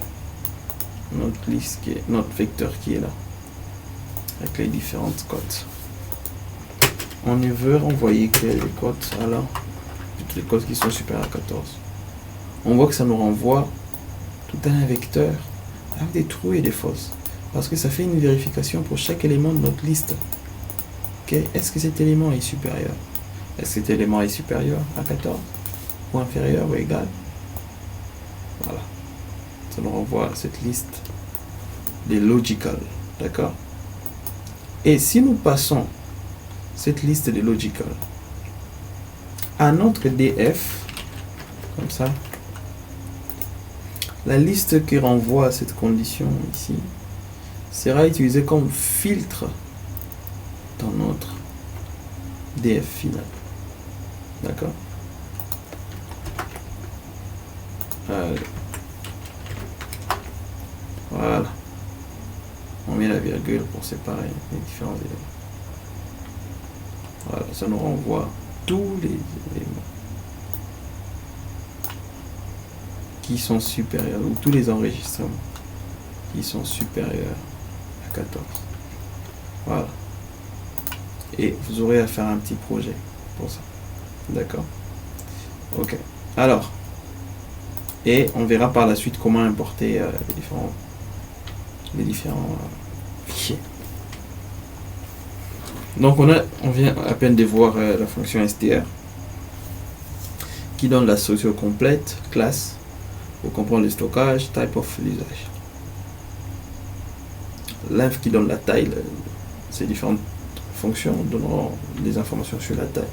liste qui est, notre vecteur qui est là, avec les différentes cotes. On ne veut renvoyer que les cotes, alors, toutes les cotes qui sont supérieures à 14. On voit que ça nous renvoie tout un vecteur avec des trous et des fausses. Parce que ça fait une vérification pour chaque élément de notre liste. Okay. Est-ce que cet élément est supérieur? Est-ce que cet élément est supérieur à 14? Ou inférieur ou égal? Voilà. Ça nous renvoie à cette liste des logical. D'accord? Et si nous passons cette liste de logical à notre df, comme ça. La liste qui renvoie à cette condition ici sera utilisée comme filtre dans notre df final. D'accord? Allez. Voilà. On met la virgule pour séparer les différents éléments. Voilà, ça nous renvoie tous les éléments qui sont supérieurs, ou tous les enregistrements qui sont supérieurs à 14. Voilà. Et vous aurez à faire un petit projet pour ça. D'accord? Ok. Alors, et on verra par la suite comment importer les différents fichiers. Donc on vient à peine de voir la fonction str qui donne la structure complète, classe, pour comprendre le stockage, type of l'usage. L'inf qui donne la taille, ces différentes fonctions donneront des informations sur la taille.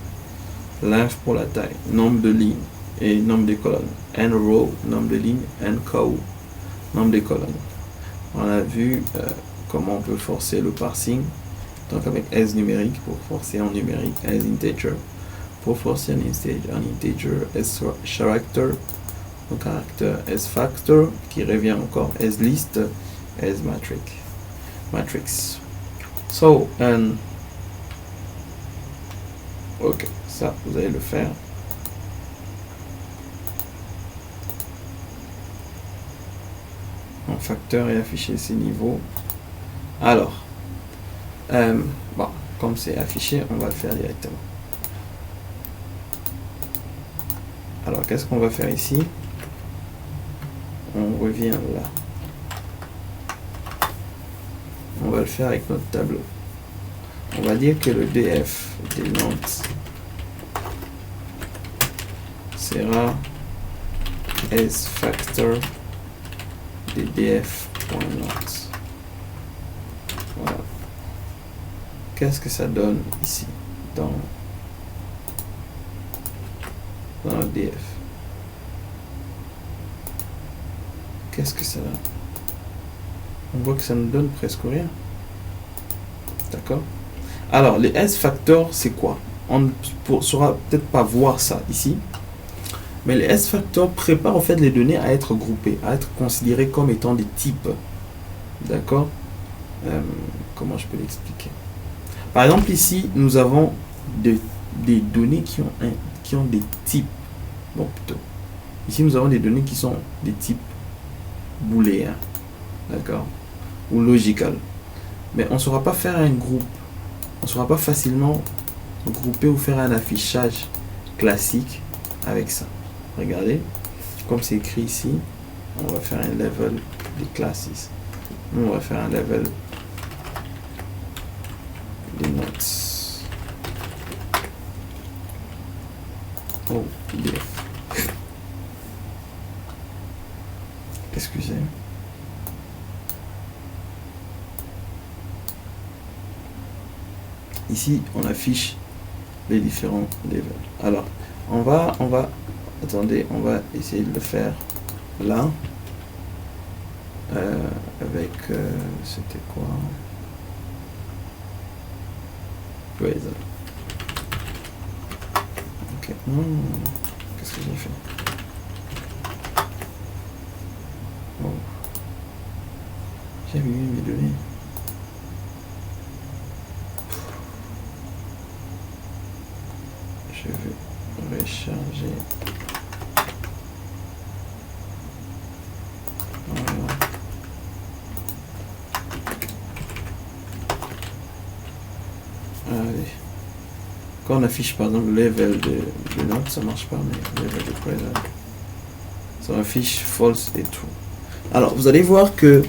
L'inf pour la taille, nombre de lignes et nombre de colonnes. N row, nombre de lignes, N cow, nombre de colonnes. On a vu comment on peut forcer le parsing, donc avec S numérique pour forcer en numérique, S integer pour forcer en integer, S character, un caractère, S factor qui revient encore, S list, S matrix. So, ok, ça vous allez le faire. Un facteur et afficher ces niveaux. Alors, bon, comme c'est affiché, on va le faire directement. Alors, qu'est-ce qu'on va faire ici? On revient là. On va le faire avec notre tableau. On va dire que le df des notes sera s factor des df.notes. Voilà. Qu'est-ce que ça donne ici dans le df? Qu'est-ce que ça donne? On voit que ça ne donne presque rien. D'accord? Alors, les S-factors, c'est quoi? On ne saura peut-être pas voir ça ici. Mais les S-factors préparent en fait les données à être groupées, à être considérées comme étant des types. D'accord? Comment je peux l'expliquer? Par exemple, ici, nous avons des données qui ont des types. Bon, plutôt. Ici, nous avons des données qui sont des types booléens. D'accord? Ou logical. Mais on ne saura pas faire un groupe. On ne saura pas facilement grouper ou faire un affichage classique avec ça. Regardez, comme c'est écrit ici, on va faire un level des classes. On va faire un level des notes. Oh, PDF. Excusez. Ici, on affiche les différents levels. Alors, on va essayer de le faire là. Avec, c'était quoi? Quasar. Ok. Qu'est-ce que j'ai fait? Oh. J'ai mis mes données. Je vais recharger. Voilà. Allez. Quand on affiche par exemple le level de note, ça marche pas, mais le level de Quasar, ça affiche false et true. Alors vous allez voir que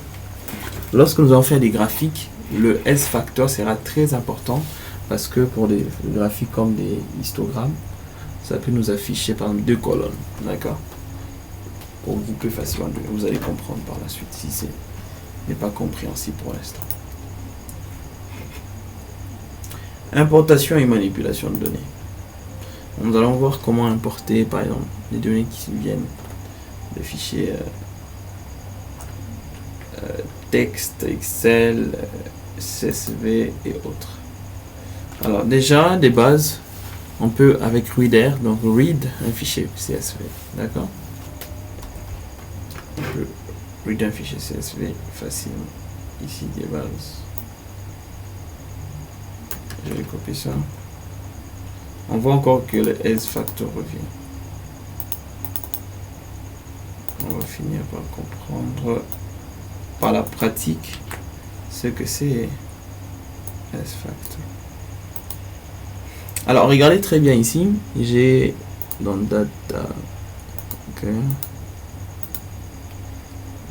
lorsque nous allons faire des graphiques, le S-factor sera très important. Parce que pour des graphiques comme des histogrammes, ça peut nous afficher par exemple 2 colonnes, d'accord? Pour grouper facilement, vous allez comprendre par la suite si ce n'est pas compréhensible pour l'instant. Importation et manipulation de données. Nous allons voir comment importer par exemple les données qui viennent de fichiers texte, Excel, CSV et autres. Alors déjà des bases, on peut avec reader, donc read un fichier CSV, d'accord. On peut read un fichier CSV facilement. Ici des bases. Je vais copier ça. On voit encore que le S factor revient. On va finir par comprendre par la pratique ce que c'est S factor. Alors regardez très bien ici, j'ai dans data, ok,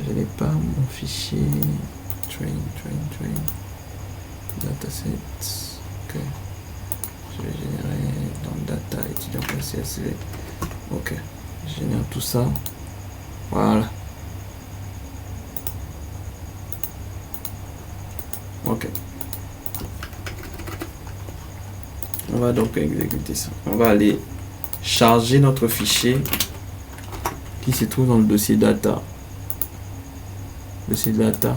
je n'ai pas mon fichier train dataset, ok, je vais générer dans data étudiant.csv, ok, je génère tout ça, voilà, ok. On va donc exécuter ça. On va aller charger notre fichier qui se trouve dans le dossier data. Dossier data.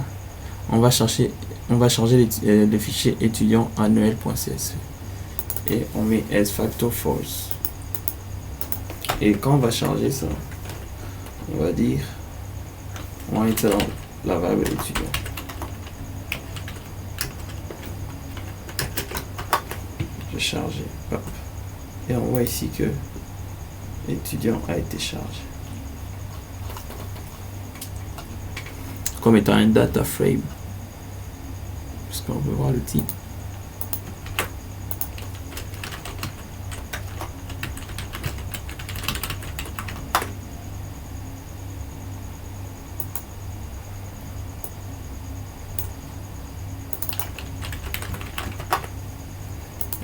On va charger le fichier étudiant annuel.csv et on met S factor false. Et quand on va charger ça, on va dire, on va mettre ça dans la variable étudiant. Chargé, hop. Et on voit ici que l'étudiant a été chargé comme étant un data frame, parce qu'on peut voir le type.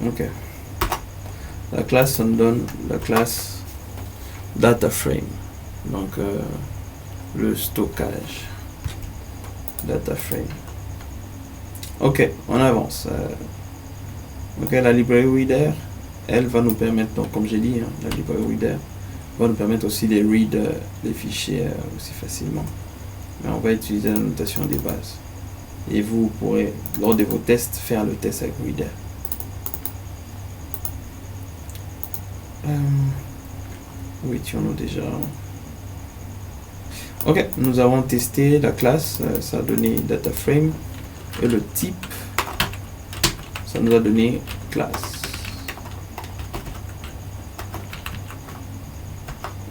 Ok. La classe, on donne la classe data frame, donc le stockage data frame. Ok, on avance. Ok, la library reader, elle va nous permettre, donc comme j'ai dit, hein, la library reader va nous permettre aussi de read les fichiers aussi facilement. Mais on va utiliser la notation des bases. Et vous pourrez, lors de vos tests, faire le test avec reader. Oui, tu en as déjà. Ok, nous avons testé la classe, ça a donné data frame, et le type, ça nous a donné classe.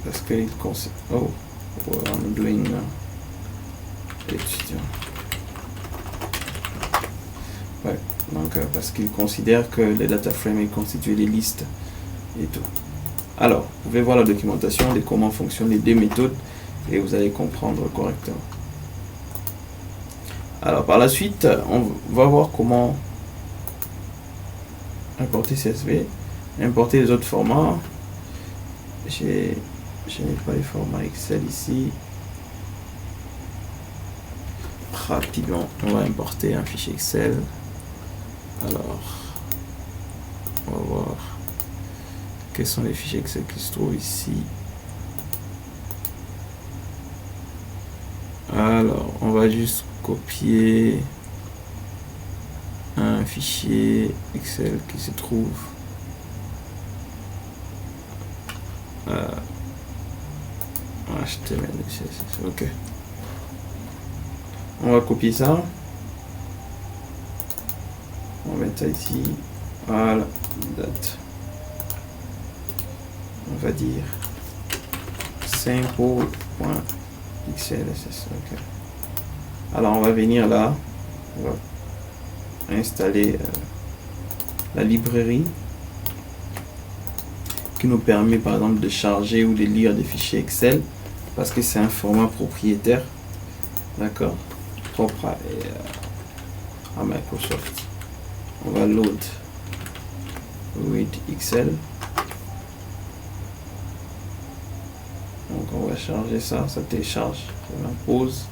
Parce qu'il considère. Oh, I'm doing étudiant. Ouais, donc parce qu'il considère que les data frames est constitué des listes et tout. Alors, vous pouvez voir la documentation de comment fonctionnent les deux méthodes et vous allez comprendre correctement. Alors, par la suite, on va voir comment importer CSV, importer les autres formats. Je n'ai pas les formats Excel ici. Rapidement, on va importer un fichier Excel. Alors, on va voir quels sont les fichiers Excel qui se trouvent ici. Alors, on va juste copier un fichier Excel qui se trouve HTML, CSS. Ok. On va copier ça. On va mettre ça ici. Voilà. Date. On va dire simple.xlss. Ok. Alors on va venir là. On va installer la librairie qui nous permet par exemple de charger ou de lire des fichiers Excel parce que c'est un format propriétaire, d'accord, propre à Microsoft. On va load with Excel. Donc on va charger ça, ça télécharge, ça l'impose.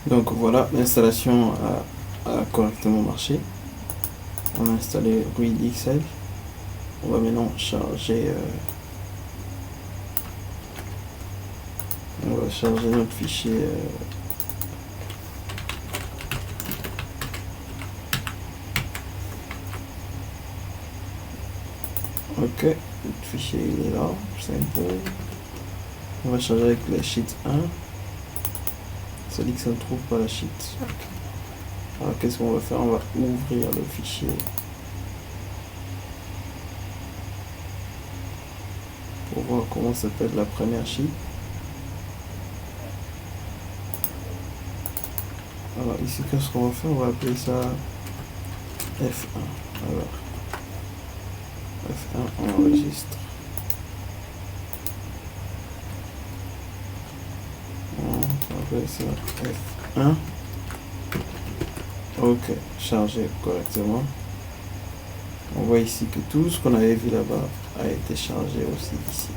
Donc voilà, l'installation a a correctement marché. On a installé RuidXL. On va maintenant charger notre fichier ok, le fichier il est là, simple. On va charger avec la sheet 1. Ça dit que ça ne trouve pas la sheet. Alors qu'est-ce qu'on va faire? On va ouvrir le fichier pour voir comment s'appelle la première sheet. Alors ici, qu'est-ce qu'on va faire? On va appeler ça F1. Alors F1, on enregistre. On va appeler ça F1. Ok, chargé correctement. On voit ici que tout ce qu'on avait vu là-bas a été chargé aussi ici.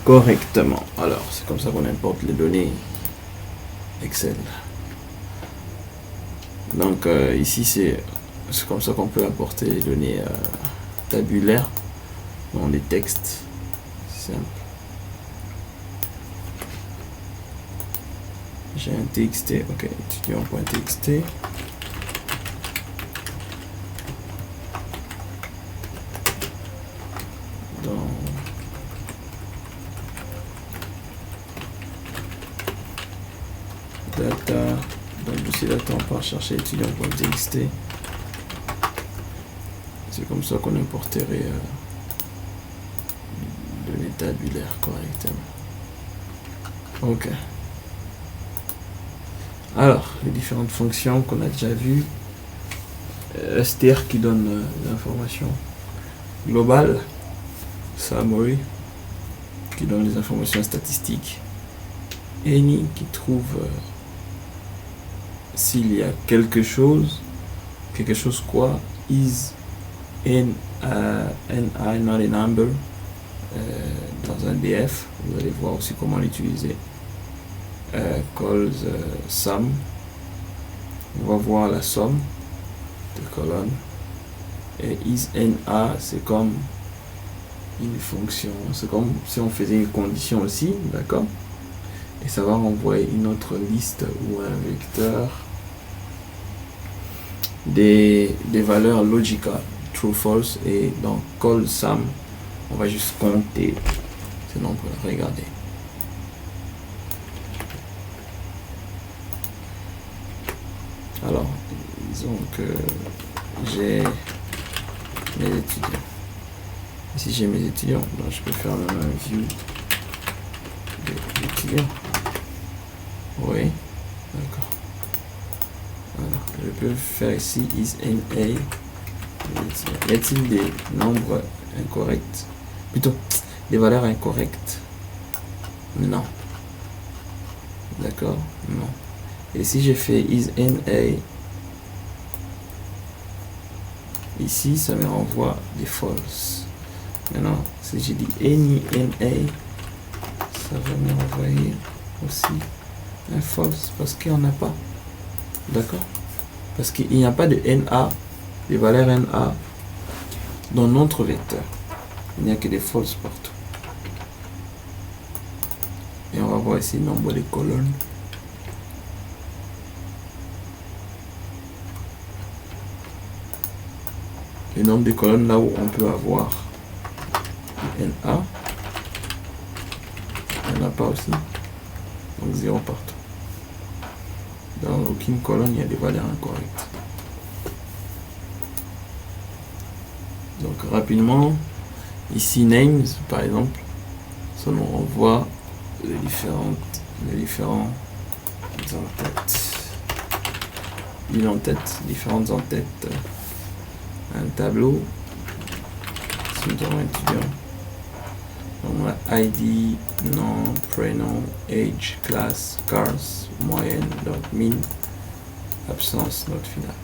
Correctement. Alors, c'est comme ça qu'on importe les données Excel. Donc, ici, c'est comme ça qu'on peut importer les données tabulaires dans des textes simples. J'ai un TXT, ok, étudiant.txt. Data, dans le dossier data, on part chercher étudiant.txt. C'est comme ça qu'on importerait données tabulaires correctement. Ok. Alors, les différentes fonctions qu'on a déjà vues. str qui donne l'information globale. Summary qui donne les informations statistiques. Any qui trouve s'il y a quelque chose quoi. Is in ni not a number dans un DF. Vous allez voir aussi comment l'utiliser. Calls sum. On va voir la somme de colonnes. Et is na, c'est comme une fonction, c'est comme si on faisait une condition aussi, d'accord? Et ça va renvoyer une autre liste ou un vecteur des valeurs logicales, true, false. Et dans call sum, on va juste compter ces nombres. Regardez. Alors, disons que j'ai mes étudiants. Ici, j'ai mes étudiants. Donc, je peux faire même un view des étudiants. Oui, d'accord. Alors, je peux faire ici is na. Y a-t-il des nombres incorrects? Plutôt, des valeurs incorrectes? Non. D'accord? Non. Et si j'ai fait is na, ici, ça me renvoie des false. Maintenant, si j'ai dit any na, ça va me renvoyer aussi un false parce qu'il n'y en a pas. D'accord? Parce qu'il n'y a pas de na, des valeurs na dans notre vecteur. Il n'y a que des false partout. Et on va voir ici le nombre de colonnes. Le nombre de colonnes là où on peut avoir NA. Il n'y en a pas aussi. Donc 0 partout. Dans aucune colonne, il y a des valeurs incorrectes. Donc rapidement, ici names par exemple, ça nous renvoie les différents en-têtes. Une en-tête, différentes en-têtes. Un tableau. Si nous avons un étudiant, on a ID, nom, prénom, age, classe, cars, moyenne, donc min, absence, note finale.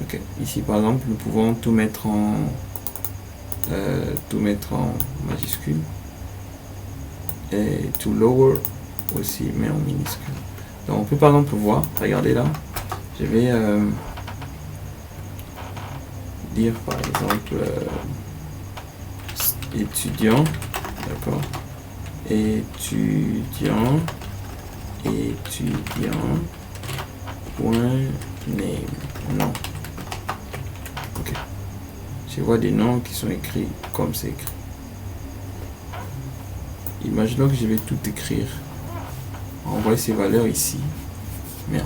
Ok, ici par exemple, nous pouvons tout mettre en majuscule et to lower aussi, mais en minuscule. Donc on peut par exemple voir, regardez là, je vais dire par exemple étudiant, d'accord, étudiant point name, non. Ok, je vois des noms qui sont écrits comme c'est écrit. Imaginons que je vais tout écrire, envoyer ces valeurs ici, mais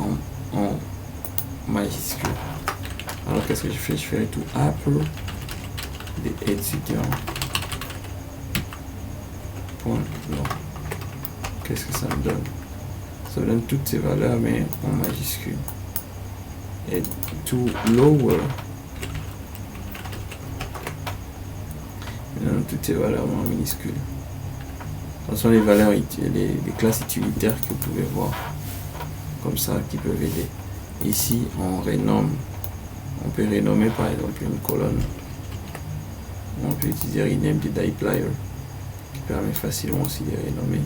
en majuscule. Alors qu'est-ce que je fais? Je ferai tout Apple des étudiants. Point, non. Qu'est-ce que ça me donne? Ça me donne toutes ces valeurs, mais en majuscule. Et tout lower. Ça donne toutes ces valeurs en minuscule. Ce sont les valeurs, les classes utilitaires que vous pouvez voir. Comme ça, qui peuvent aider. Ici, on renomme. On peut renommer par exemple une colonne. On peut utiliser rename de dplyr qui permet facilement aussi de renommer.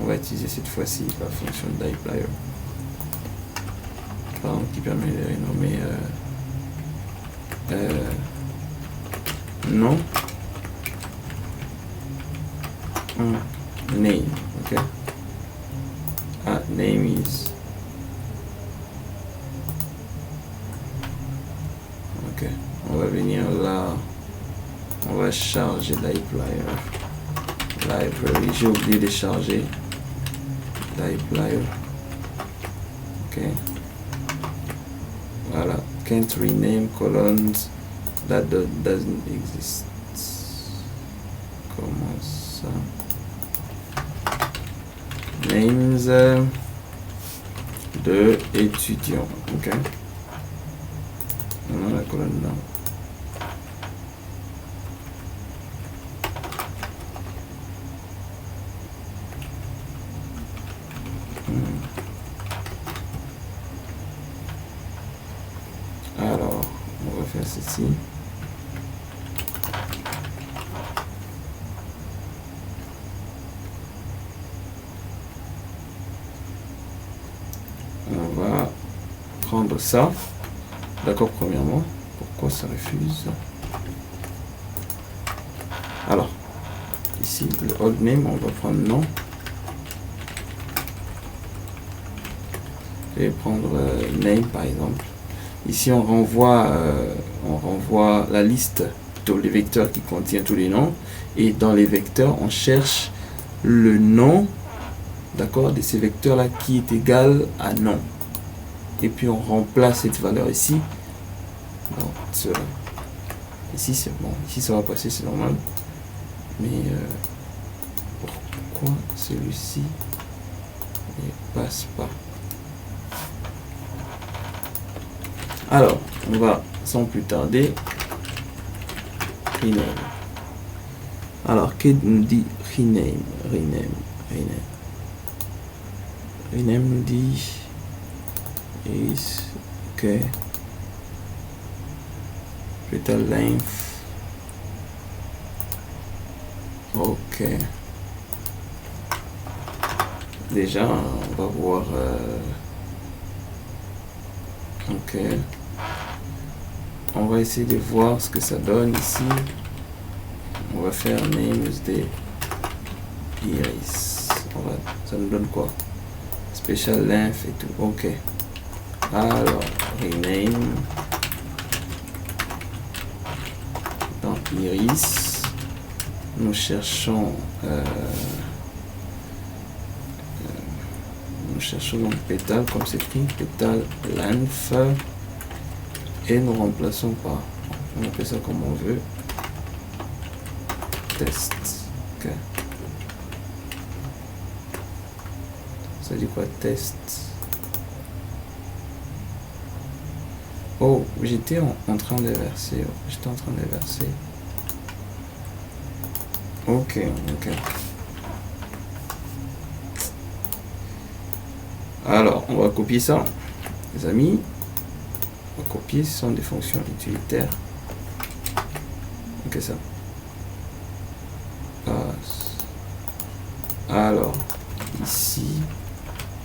On va utiliser cette fois-ci la fonction dplyr qui permet de renommer nom name. Ok. Name is ok. On va venir là, on va charger dplyr library. J'ai oublié de charger dplyr. Ok, voilà. Can't rename columns that doesn't exist. Comment ça? Names de étudiants. Ok, on a la colonne là. Alors, on va faire ceci. On va prendre ça. D'accord, premièrement. Pourquoi ça refuse? Alors, ici, le old name, on va prendre nom. Je vais prendre name par exemple. Ici, on renvoie la liste de les vecteurs qui contient tous les noms. Et dans les vecteurs, on cherche le nom, d'accord, de ces vecteurs-là qui est égal à nom. Et puis, on remplace cette valeur ici. Donc, cela. Ici, c'est bon. Ici, ça va passer, c'est normal. Mais pourquoi celui-ci ne passe pas? Alors, on va sans plus tarder rename. Alors, que nous dit rename? Rename nous dit is ok. Petal length. Ok. Déjà, on va voir. Ok. On va essayer de voir ce que ça donne ici. On va faire names de iris. Ça nous donne quoi? Special length et tout. Ok. Alors, rename. Dans iris, nous cherchons donc pétale, comme c'est écrit, pétale length, et nous remplaçons par, on appelle ça comme on veut, test. Ok. Ça dit quoi, test? Oh, j'étais en train de verser. Ok. Alors, on va copier ça, les amis. On va copier, ce sont des fonctions utilitaires. Ok, ça passe. Alors, ici,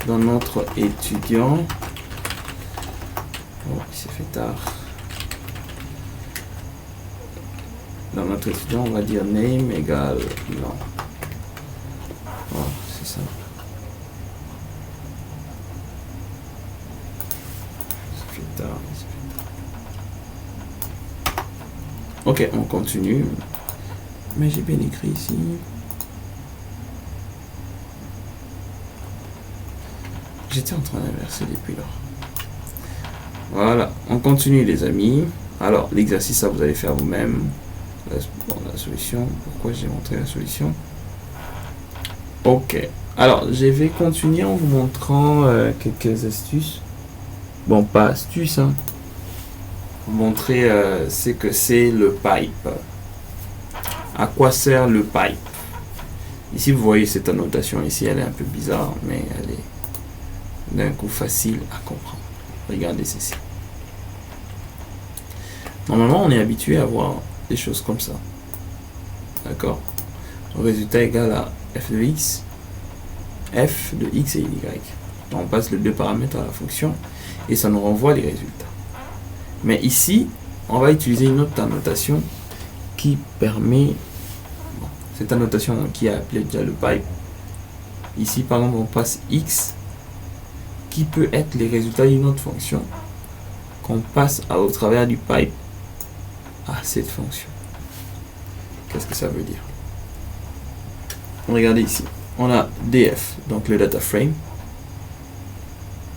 dans notre étudiant, oh, il s'est fait tard. Dans notre étudiant, on va dire name égale non. Oh, c'est ça. Ça fait tard. Ok, on continue. Mais j'ai bien écrit ici. J'étais en train d'inverser depuis là. Voilà, on continue les amis. Alors, l'exercice, ça vous allez faire vous-même. Bon, la solution. Pourquoi j'ai montré la solution? Ok. Alors, je vais continuer en vous montrant quelques astuces. Bon, pas astuces, hein. Vous montrer ce que c'est le pipe. À quoi sert le pipe? Ici, vous voyez cette annotation ici, elle est un peu bizarre, mais elle est d'un coup facile à comprendre. Regardez ceci. Normalement, on est habitué à voir des choses comme ça. D'accord? Le résultat égal à f de x, f de x et y. On passe les deux paramètres à la fonction et ça nous renvoie les résultats. Mais ici, on va utiliser une autre annotation qui permet, bon, cette annotation qui a appelé déjà le pipe. Ici, par exemple, on passe x qui peut être les résultats d'une autre fonction qu'on passe au travers du pipe à cette fonction. Qu'est-ce que ça veut dire? Regardez ici, on a df, donc le data frame.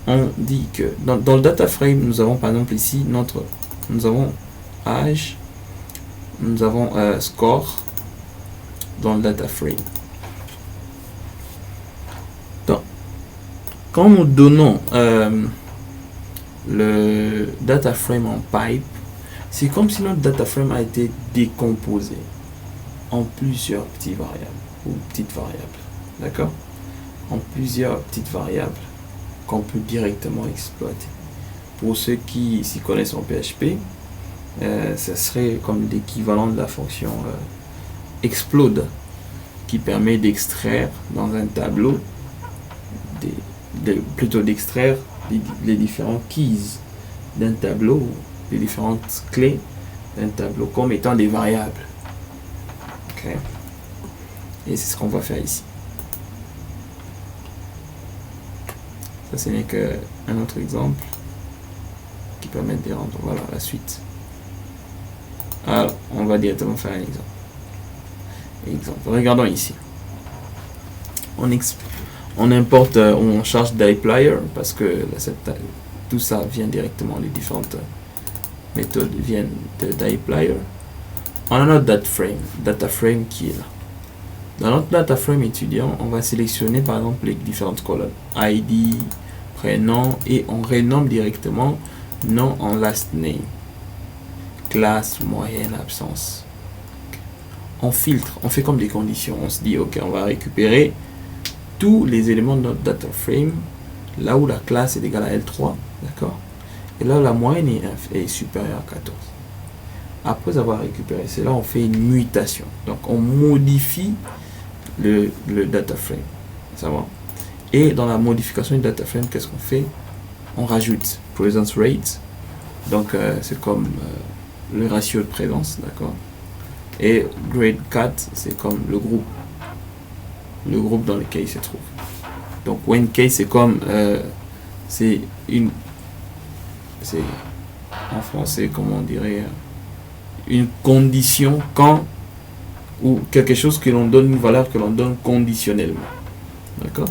On dit que dans le data frame, nous avons par exemple ici nous avons âge, nous avons score dans le data frame. Donc, quand nous donnons le data frame en pipe, c'est comme si notre data frame a été décomposé en plusieurs petites variables ou petites variables, d'accord, en plusieurs petites variables qu'on peut directement exploiter. Pour ceux qui s'y connaissent en PHP, ça serait comme l'équivalent de la fonction explode, qui permet d'extraire dans un tableau, plutôt d'extraire les différents keys d'un tableau, les différentes clés d'un tableau comme étant des variables. Ok. Et c'est ce qu'on va faire ici. Ça, ce n'est qu'un autre exemple qui permet de rendre. Voilà la suite. Alors, on va directement faire un exemple. Regardons ici. On importe, on charge dplyr parce que tout ça vient directement, les différentes méthodes viennent de dplyr. On a notre data frame qui est là. Dans notre data frame étudiant, on va sélectionner par exemple les différentes colonnes ID, prénom, et on renomme directement nom en last name, classe, moyenne, absence. On filtre, on fait comme des conditions. On se dit ok, on va récupérer tous les éléments de notre data frame là où la classe est égale à L3, d'accord, et là où la moyenne est supérieure à 14. Après avoir récupéré cela, on fait une mutation, donc on modifie le data frame, ça va. Et dans la modification du data frame, qu'est-ce qu'on fait? On rajoute presence rate, donc c'est comme le ratio de présence, d'accord, et grade 4, c'est comme le groupe dans lequel il se trouve. Donc when case, c'est comme c'est en français, comment on dirait, une condition quand, ou quelque chose que l'on donne, une valeur que l'on donne conditionnellement, d'accord.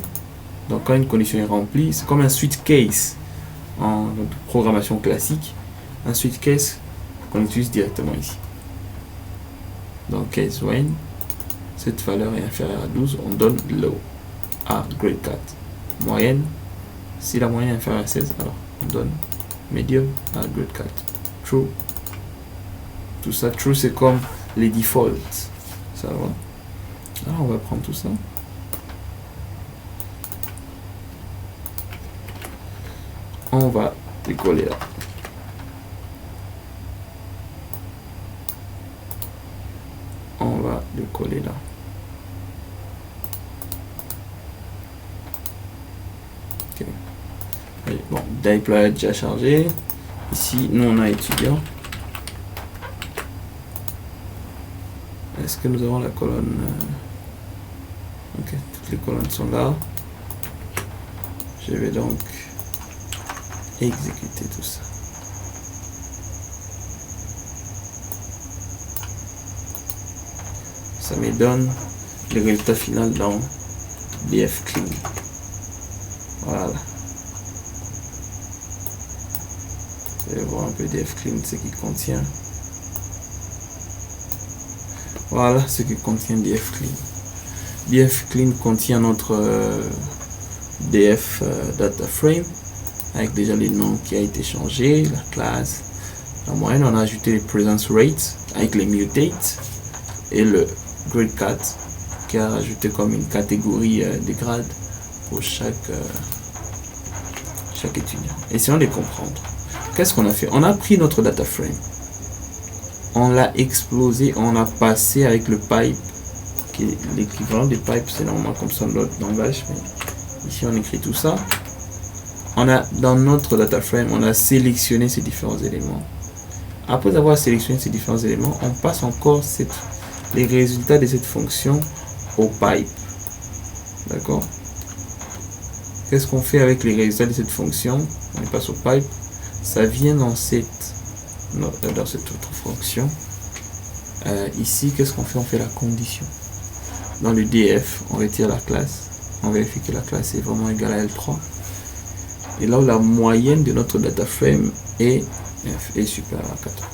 Donc quand une condition est remplie, c'est comme un switch case en programmation classique, un switch case qu'on utilise directement ici. Donc case when cette valeur est inférieure à 12, on donne low à grade 4. Moyenne, si la moyenne est inférieure à 16, alors on donne medium à grade 4. True, tout ça, true, c'est comme les defaults, ça va. Alors on va prendre tout ça, on va les coller là. On va le coller là. Et bon, déployer déjà chargé. Ici, nous on a étudiant. Est-ce que nous avons la colonne ok, toutes les colonnes sont là. Je vais donc exécuter tout ça. Ça me donne le résultat final dans df clean. Voilà. Je vais voir un peu df clean ce qu'il contient. Voilà ce que contient df clean. df clean contient notre df data frame avec déjà les noms qui a été changé, la classe, la moyenne. On a ajouté les presence rates avec les mutates et le grade 4 qui a rajouté comme une catégorie de grades pour chaque étudiant. Essayons de comprendre. Qu'est-ce qu'on a fait? On a pris notre data frame, on l'a explosé, on a passé avec le pipe, qui est l'équivalent des pipes, c'est normalement comme ça dans l'autre langage, mais ici on écrit tout ça. On a dans notre data frame, on a sélectionné ces différents éléments. Après avoir sélectionné ces différents éléments, on passe encore les résultats de cette fonction au pipe. D'accord? Qu'est-ce qu'on fait avec les résultats de cette fonction? On passe au pipe. Ça vient dans cette autre fonction. Ici, qu'est-ce qu'on fait? On fait la condition. Dans le df, on retire la classe. On vérifie que la classe est vraiment égale à L3. Et là où la moyenne de notre data frame est supérieure à 4.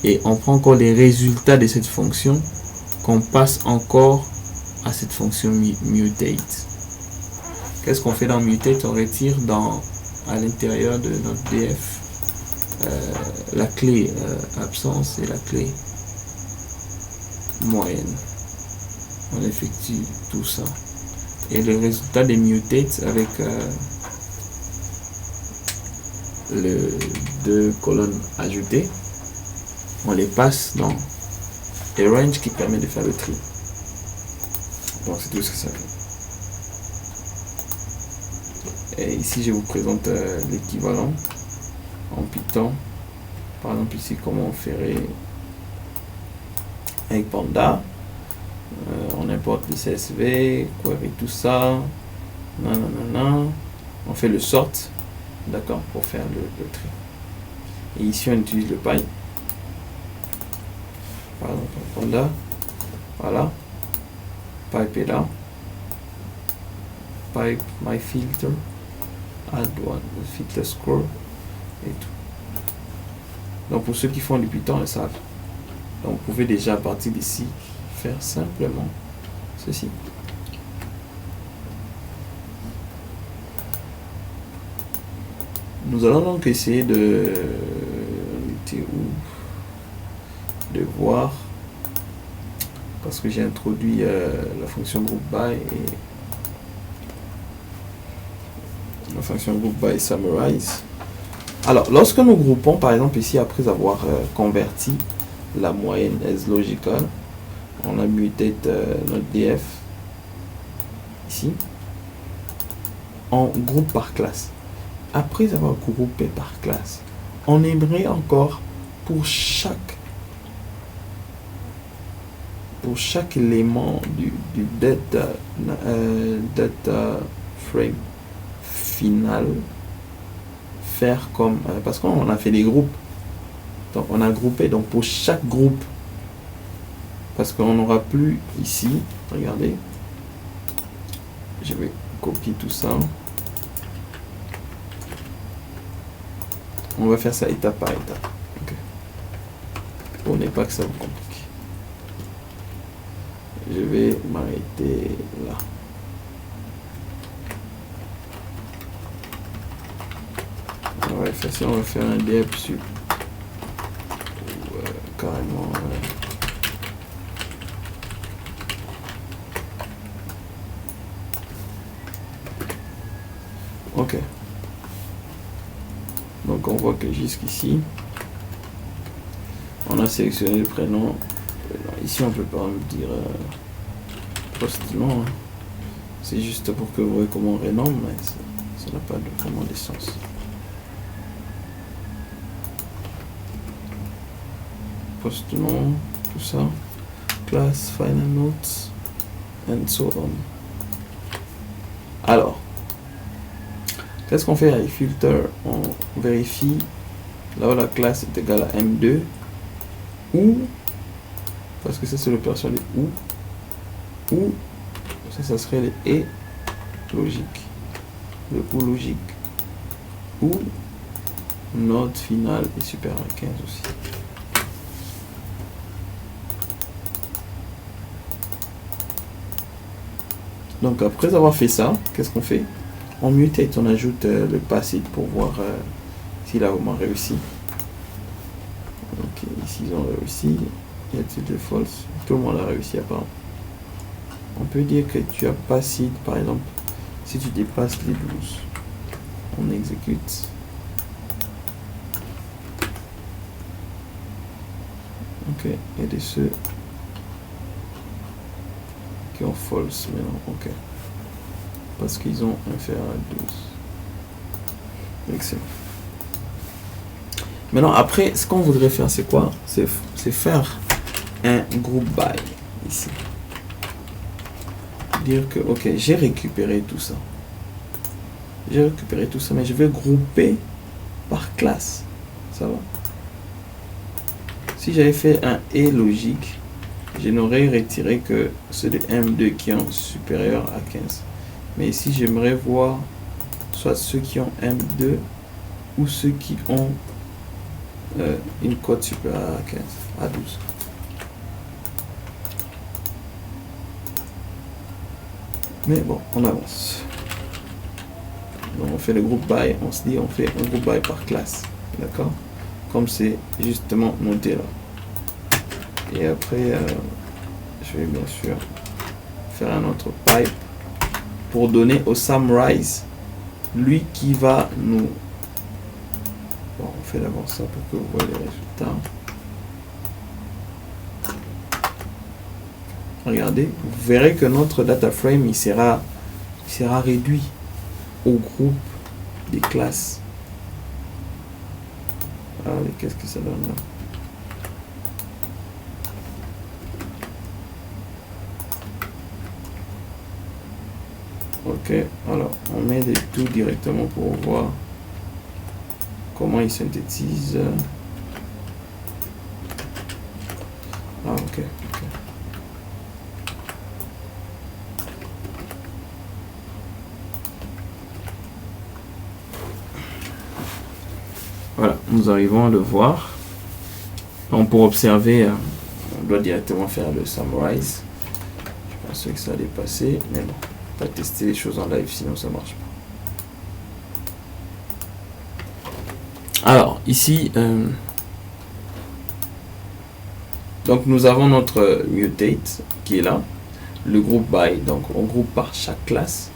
Et on prend encore les résultats de cette fonction qu'on passe encore à cette fonction mutate. Qu'est-ce qu'on fait dans mutate? On retire à l'intérieur de notre df la clé absence et la clé moyenne. On effectue tout ça. Et le résultat des mutates avec les deux colonnes ajoutées, on les passe dans arrange qui permet de faire le tri. Donc c'est tout ce que ça fait. Et ici je vous présente l'équivalent en Python. Par exemple ici comment on ferait avec Panda. On importe le CSV, query tout ça. On fait le sort, d'accord, pour faire le tri. Et ici on utilise le pipe. Par exemple Panda. Voilà. Pipe est là. Pipe my filter. Add one filter scroll et tout. Donc pour ceux qui font du Python, ils savent. Donc vous pouvez déjà à partir d'ici faire simplement ceci. Nous allons donc essayer de voir, parce que j'ai introduit la fonction group by et la fonction group by summarize. Alors lorsque nous groupons par exemple ici après avoir converti la moyenne as logical, on a muté notre df ici, on groupe par classe. Après avoir groupé par classe, on aimerait encore pour chaque élément du data frame final faire comme parce qu'on a fait des groupes, donc on a groupé, donc pour chaque groupe, parce qu'on n'aura plus ici, regardez, je vais copier tout ça, on va faire ça étape par étape, okay. Pour ne pas que ça vous complique, je vais m'arrêter là. On va faire ça, on va faire un df sur carrément ok. Donc on voit que jusqu'ici on a sélectionné le prénom. Ici on peut pas me dire post nom, hein. C'est juste pour que vous voyez comment on renomme, mais Ça n'a pas vraiment de sens. Post-nom, tout ça. Class, final notes, and so on. Alors, qu'est-ce qu'on fait avec filter? On vérifie là où la classe est égale à M2 ou, parce que ça c'est l'opération des ou ça serait les et logique, le ou logique, ou note finale est supérieur à 15 aussi. Donc après avoir fait ça, qu'est-ce qu'on fait? On mutate, on ajoute le passé pour voir s'il a vraiment réussi. Ok, ici ils ont réussi. Y a-t-il de false? Tout le monde a réussi apparemment. On peut dire que tu as passé, par exemple, si tu dépasses les 12. On exécute. Ok, il y a des ceux qui ont false maintenant, ok. Parce qu'ils ont inférieur à 12. Excellent. Maintenant, après, ce qu'on voudrait faire, c'est quoi? C'est faire un group by ici. Dire que, ok, j'ai récupéré tout ça. J'ai récupéré tout ça, mais je vais grouper par classe. Ça va? Si j'avais fait un et logique, je n'aurais retiré que ceux de M2 qui ont supérieur à 15. Mais ici, j'aimerais voir soit ceux qui ont M2 ou ceux qui ont une cote supérieure à 15, à 12. Mais bon, on avance. Donc on fait le groupe by, on se dit on fait un groupe by par classe. D'accord? Comme c'est justement noté là. Et après, je vais bien sûr faire un autre pipe pour donner au summarize, lui qui va nous... Bon, on fait d'abord ça pour que vous voyez les résultats. Regardez, vous verrez que notre data frame il sera réduit au groupe des classes. Allez, qu'est-ce que ça donne là? Ok, alors on met des tout directement pour voir comment il synthétise. Ah ok. Voilà, nous arrivons à le voir. Donc pour observer, on doit directement faire le summarize. Je pensais que ça allait passer, mais bon, pas tester les choses en live, sinon ça marche pas. Alors ici, donc nous avons notre mutate qui est là, le groupe by, donc on groupe par chaque classe.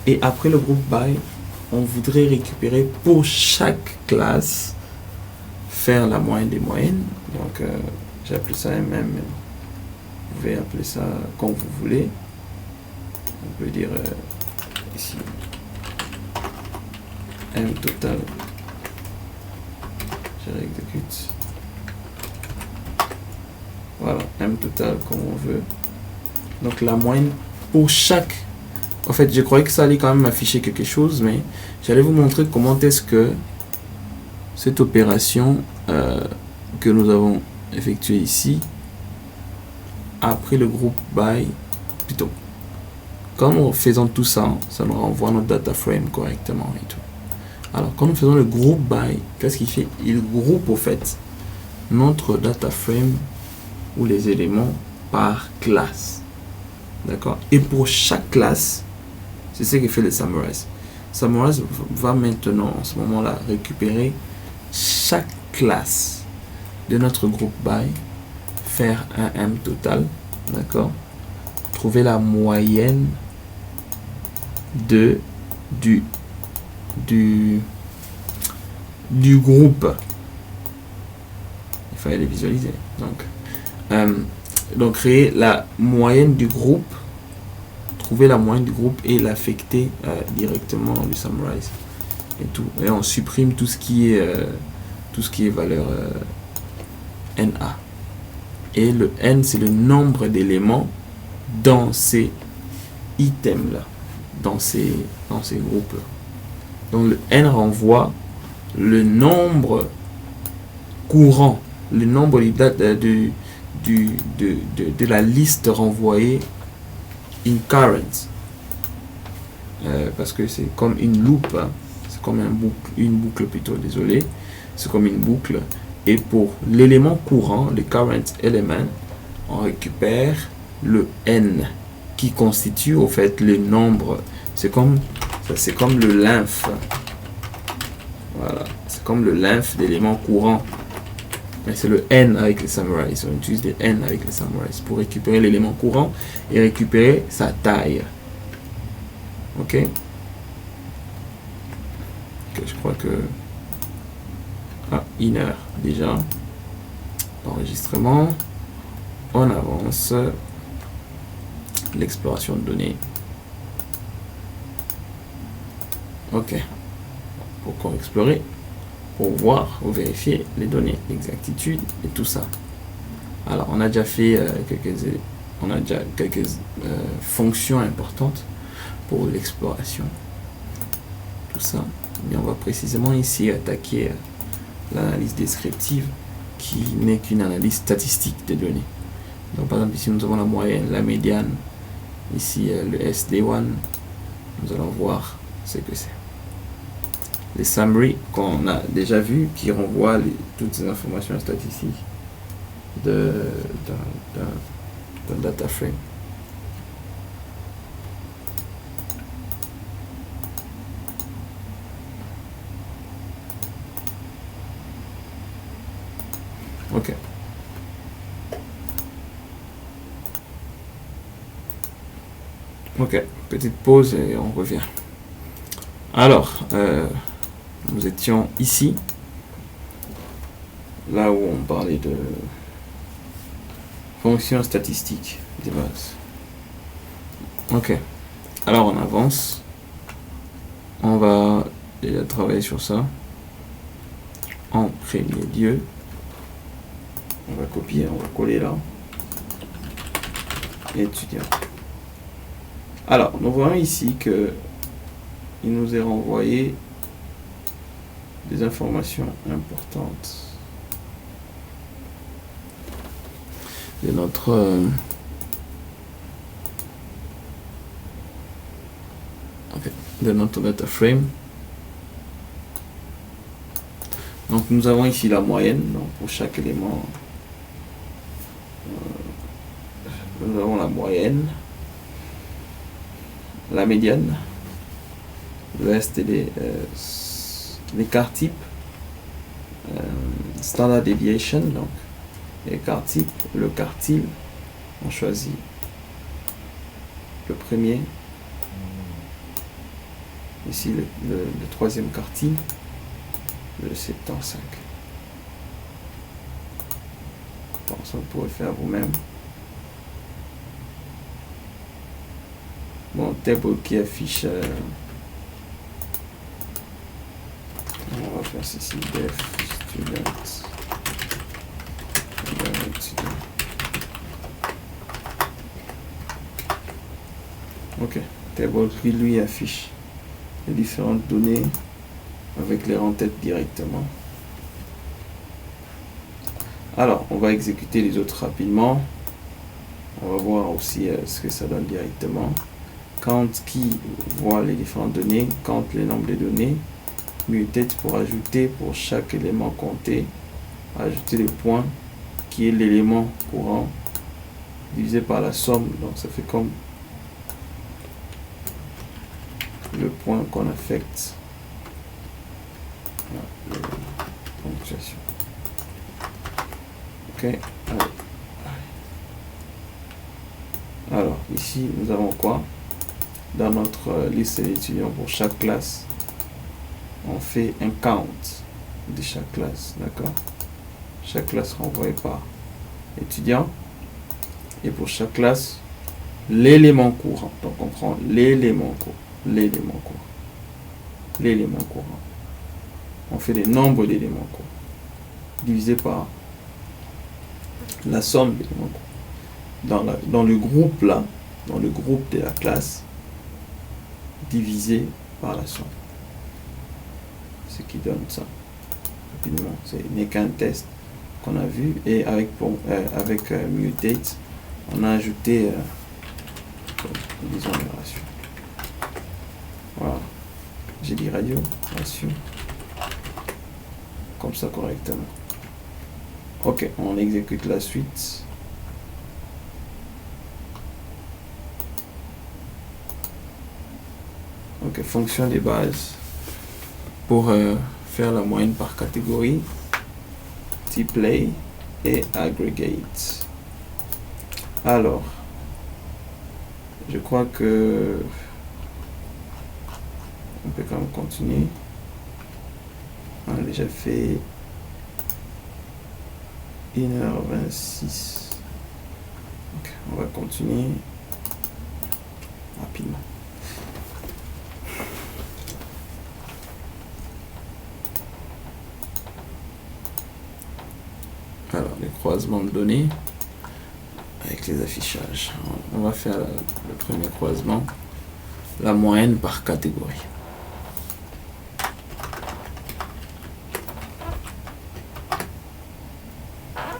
Et après le groupe by, on voudrait récupérer pour chaque classe, faire la moyenne des moyennes. Donc j'ai appelé ça MM, vous pouvez appeler ça comme vous voulez. On peut dire ici M total. Je réexécute. Voilà, M total comme on veut. Donc la moyenne pour chaque... En fait, je croyais que ça allait quand même afficher quelque chose, mais j'allais vous montrer comment est-ce que cette opération que nous avons effectuée ici, après le groupe by, plutôt, quand nous faisons tout ça, ça nous renvoie notre data frame correctement et tout. Alors, quand nous faisons le groupe by, qu'est-ce qu'il fait? Il groupe au fait notre data frame ou les éléments par classe. D'accord? Et pour chaque classe, c'est ce que fait le summarize. Summarize va maintenant, en ce moment-là, récupérer chaque classe de notre groupe by, faire un M total, d'accord? Trouver la moyenne du groupe. Il fallait les visualiser. Donc créer la moyenne du groupe, trouver la moyenne du groupe et l'affecter directement dans le summarize et tout. Et on supprime tout ce qui est valeur NA. Et le N, c'est le nombre d'éléments dans ces items là, dans ces groupes là. Donc le N renvoie le nombre courant, le nombre de la liste renvoyée in current, parce que c'est comme une loupe, hein. C'est comme une boucle plutôt, désolé, c'est comme une boucle. Et pour l'élément courant, le current element, on récupère le N qui constitue au fait le nombre. C'est comme le length. Voilà, c'est comme le length d'éléments courants. Mais c'est le N avec les summarize. On utilise des N avec les summarize pour récupérer l'élément courant et récupérer sa taille. Ok. Ok, je crois que inner déjà enregistrement. On avance. L'exploration de données. Ok. Pourquoi explorer? Pour voir ou vérifier les données, l'exactitude et tout ça. Alors on a déjà fait quelques fonctions importantes pour l'exploration. Tout ça. Mais on va précisément ici attaquer l'analyse descriptive qui n'est qu'une analyse statistique des données. Donc par exemple ici nous avons la moyenne, la médiane, ici le SD1, nous allons voir ce que c'est. Les summary qu'on a déjà vu qui renvoient toutes ces informations statistiques d'un data frame. Ok. Ok, petite pause et on revient. Alors, nous étions ici, là où on parlait de fonctions statistiques des bases. Ok, alors on avance. On va déjà travailler sur ça. En premier lieu, on va copier, on va coller là. Étudiant. Alors, nous voyons ici que il nous est renvoyé des informations importantes de notre data frame. Donc nous avons ici la moyenne, donc pour chaque élément nous avons la moyenne, la médiane, le reste et l'écart type, standard deviation, donc l'écart type, le quartile, on choisit le premier, ici le troisième quartile, le 75. Bon, ça vous pourrez faire vous-même. Bon, table qui affiche on va faire ceci, def student. Ok, table qui lui affiche les différentes données avec les en-tête directement. Alors, on va exécuter les autres rapidement. On va voir aussi ce que ça donne directement. Count qui voit les différentes données, count les nombres de données, mutate pour ajouter pour chaque élément compté, ajouter le point qui est l'élément courant divisé par la somme, donc ça fait comme le point qu'on affecte la ponctuation. Ok, allez. Alors ici nous avons quoi? Dans notre liste d'étudiants pour chaque classe, on fait un count de chaque classe, d'accord? Chaque classe renvoyée par étudiant, et pour chaque classe l'élément courant. Donc on prend l'élément courant. On fait les nombres d'éléments courants divisé par la somme d'éléments courants. Dans le groupe là, dans le groupe de la classe, divisé par la somme. Ce qui donne ça. Rapidement, ce n'est qu'un test qu'on a vu, et avec mutate, on a ajouté disons les ratios. Voilà, j'ai dit radio, ratio, comme ça correctement. Ok, on exécute la suite. Ok, fonction des bases pour faire la moyenne par catégorie, type lay et aggregate. Alors, je crois que on peut quand même continuer. On a déjà fait 1h26. Ok, on va continuer rapidement. Alors, les croisements de données avec les affichages. On va faire le premier croisement, la moyenne par catégorie.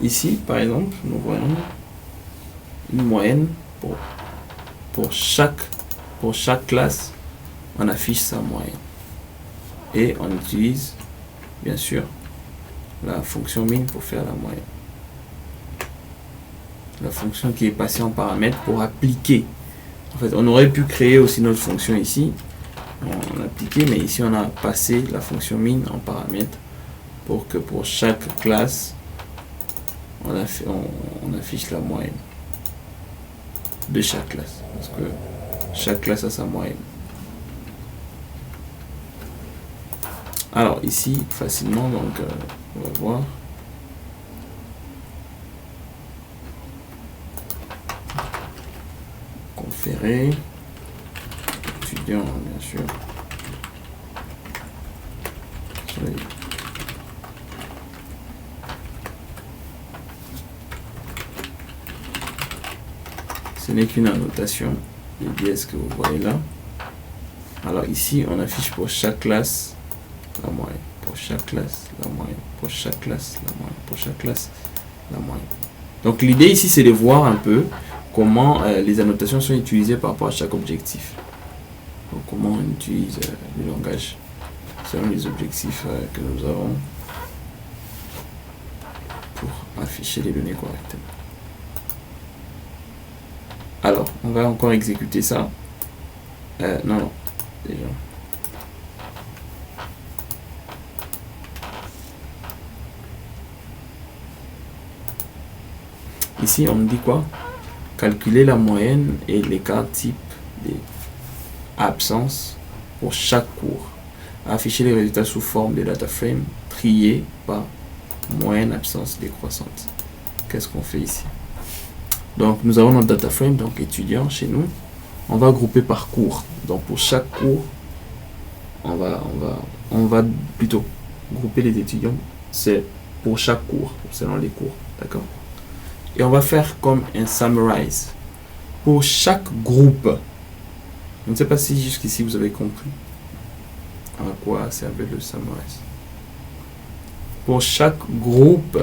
Ici, par exemple, nous voyons une moyenne pour chaque classe, on affiche sa moyenne. Et on utilise, bien sûr, la fonction min pour faire la moyenne. La fonction qui est passée en paramètre pour appliquer. En fait, on aurait pu créer aussi notre fonction ici. On a appliqué, mais ici on a passé la fonction min en paramètre pour que pour chaque classe, on affiche la moyenne de chaque classe. Parce que chaque classe a sa moyenne. Alors ici, facilement, donc on va voir. Conférer, étudiant, bien sûr. Ce n'est qu'une annotation, les dièses que vous voyez là. Alors ici, on affiche pour chaque classe la moyenne, pour chaque classe la moyenne, pour chaque classe la moyenne, pour chaque classe la moyenne. Donc l'idée ici, c'est de voir un peu comment les annotations sont utilisées par rapport à chaque objectif. Donc comment on utilise le langage selon les objectifs que nous avons pour afficher les données correctement. Alors, on va encore exécuter ça. Non, déjà. Ici, on me dit quoi? Calculer la moyenne et l'écart type des absences pour chaque cours. Afficher les résultats sous forme de data frame triés par moyenne absence décroissante. Qu'est-ce qu'on fait ici? Donc, nous avons notre data frame, donc étudiant chez nous. On va grouper par cours. Donc, pour chaque cours, on va plutôt grouper les étudiants. C'est pour chaque cours, selon les cours. D'accord? Et on va faire comme un summarize. Pour chaque groupe, je ne sais pas si jusqu'ici vous avez compris à quoi servait le summarize. Pour chaque groupe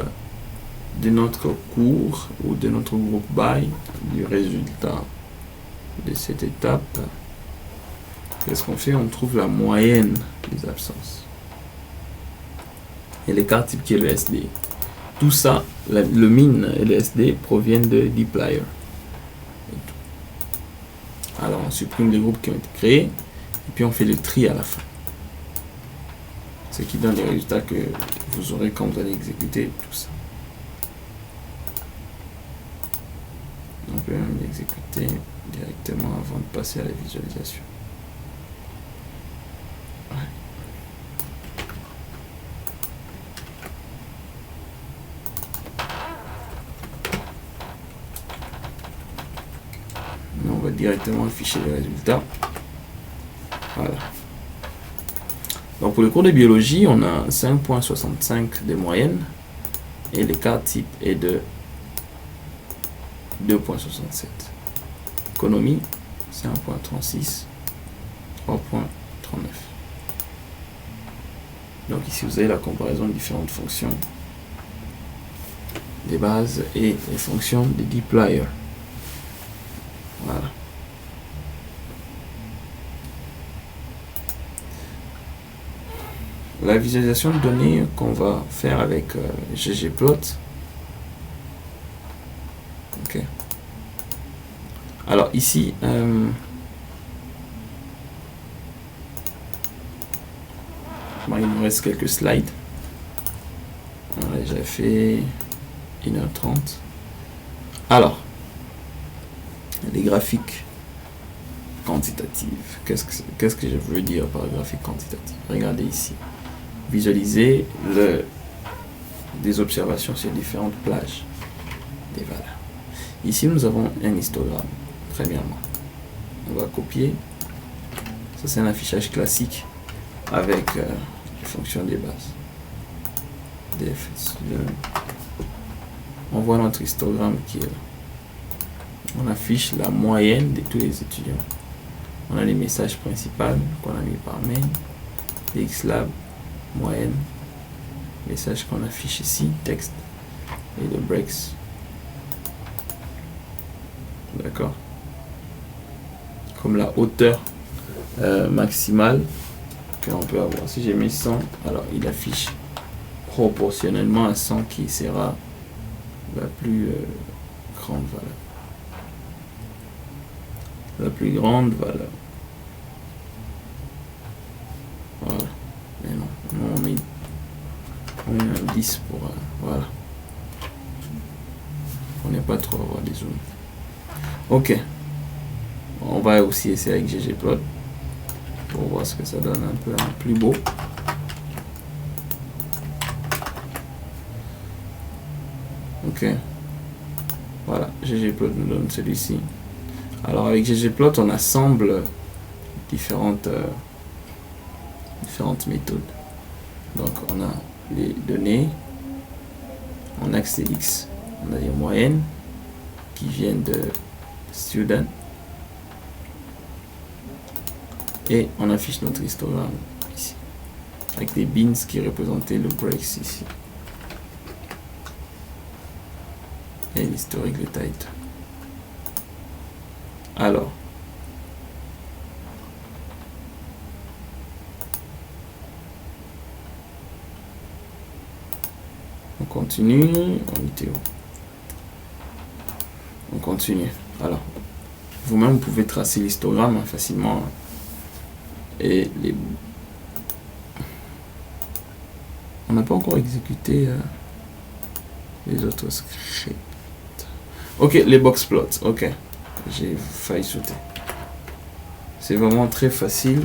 de notre cours ou de notre groupe by du résultat de cette étape, qu'est-ce qu'on fait? On trouve la moyenne des absences et l'écart type qui est le SD. Tout ça, le min et le SD proviennent de dplyr. Alors on supprime les groupes qui ont été créés et puis on fait le tri à la fin, ce qui donne les résultats que vous aurez quand vous allez exécuter tout ça. On peut même l'exécuter directement avant de passer à la visualisation. Ouais. On directement afficher les résultats. Voilà. Donc pour le cours de biologie, on a 5,65 de moyenne et l'écart type est de 2,67. Économie, c'est 1,36, 3,39. Donc ici vous avez la comparaison de différentes fonctions des bases et les fonctions des dplyr. Voilà. La visualisation de données qu'on va faire avec ggplot. Ok. Alors ici, il me reste quelques slides. Voilà, j'ai fait 1h30. Alors, les graphiques quantitatifs. Qu'est-ce que je veux dire par graphique quantitatif? Regardez ici. Visualiser des observations sur différentes plages des valeurs. Ici, nous avons un histogramme. Premièrement, on va copier. Ça, c'est un affichage classique avec les fonctions des bases. On voit notre histogramme qui est là. On affiche la moyenne de tous les étudiants. On a les messages principaux qu'on a mis par mail, les Xlab, moyenne, message qu'on affiche ici, texte, et le breaks. D'accord. Comme la hauteur maximale que l'on peut avoir. Si j'ai mis 100, alors il affiche proportionnellement à 100 qui sera la plus grande valeur. La plus grande valeur. Voilà. Mais non, on met un 10 pour... voilà. On n'est pas trop avoir des zooms. Ok. On va aussi essayer avec ggplot pour voir ce que ça donne un peu plus beau. Ok. Voilà, ggplot nous donne celui-ci. Alors avec ggplot, on assemble différentes méthodes. Donc on a les données, en axe X, on a les moyennes qui viennent de student et on affiche notre histogramme ici avec des bins qui représentaient le breaks ici et l'historique de title. Alors on continue, on continue. Alors vous-même vous pouvez tracer l'histogramme facilement et on n'a pas encore exécuté les autres scripts. Ok, les box plots. Ok, j'ai failli sauter. C'est vraiment très facile.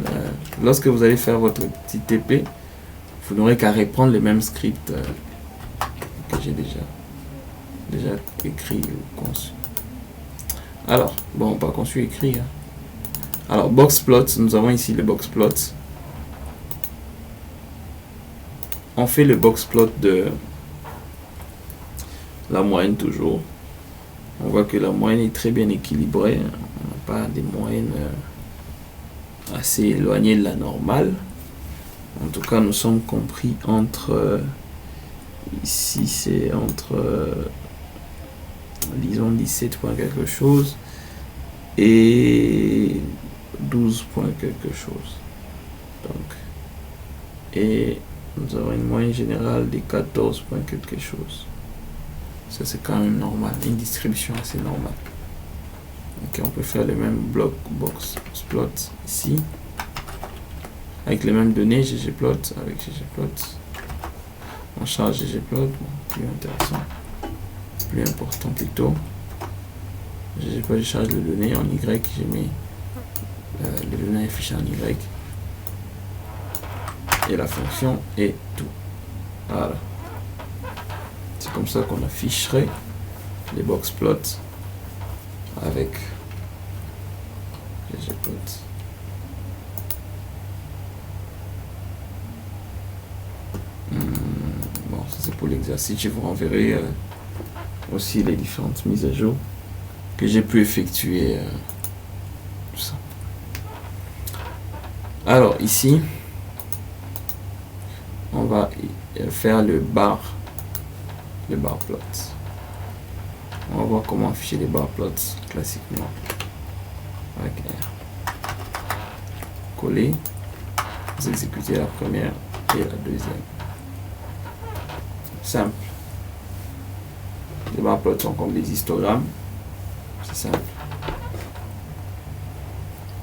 Lorsque vous allez faire votre petit TP, vous n'aurez qu'à reprendre les mêmes scripts que j'ai déjà écrit ou conçu. Alors, bon, pas conçu, écrit. Hein. Alors, box plots, nous avons ici le box plot. On fait le box plot de la moyenne toujours. On voit que la moyenne est très bien équilibrée. On n'a pas des moyennes assez éloignées de la normale. En tout cas, nous sommes compris entre... ici, c'est entre... disons 17 points quelque chose et 12 points quelque chose. Donc, et nous avons une moyenne générale de 14 points quelque chose. Ça, c'est quand même normal, une distribution assez normale. Ok, on peut faire le même bloc box plot ici avec les mêmes données ggplot avec ggplot. On charge ggplot, plus intéressant, plus important plutôt. Ggplot, je charge les données en y, j'ai mis les données affichées en y et la fonction et tout. Voilà. C'est comme ça qu'on afficherait les box plots avec ggplot. Bon, ça c'est pour l'exercice. Je vous renverrai aussi les différentes mises à jour que j'ai pu effectuer. Tout ça. Alors ici, on va faire le bar plot. On va voir comment afficher les bar plots classiquement avec R. Coller, vous exécutez la première et la deuxième. Simple. Les bar plots sont comme des histogrammes. C'est simple.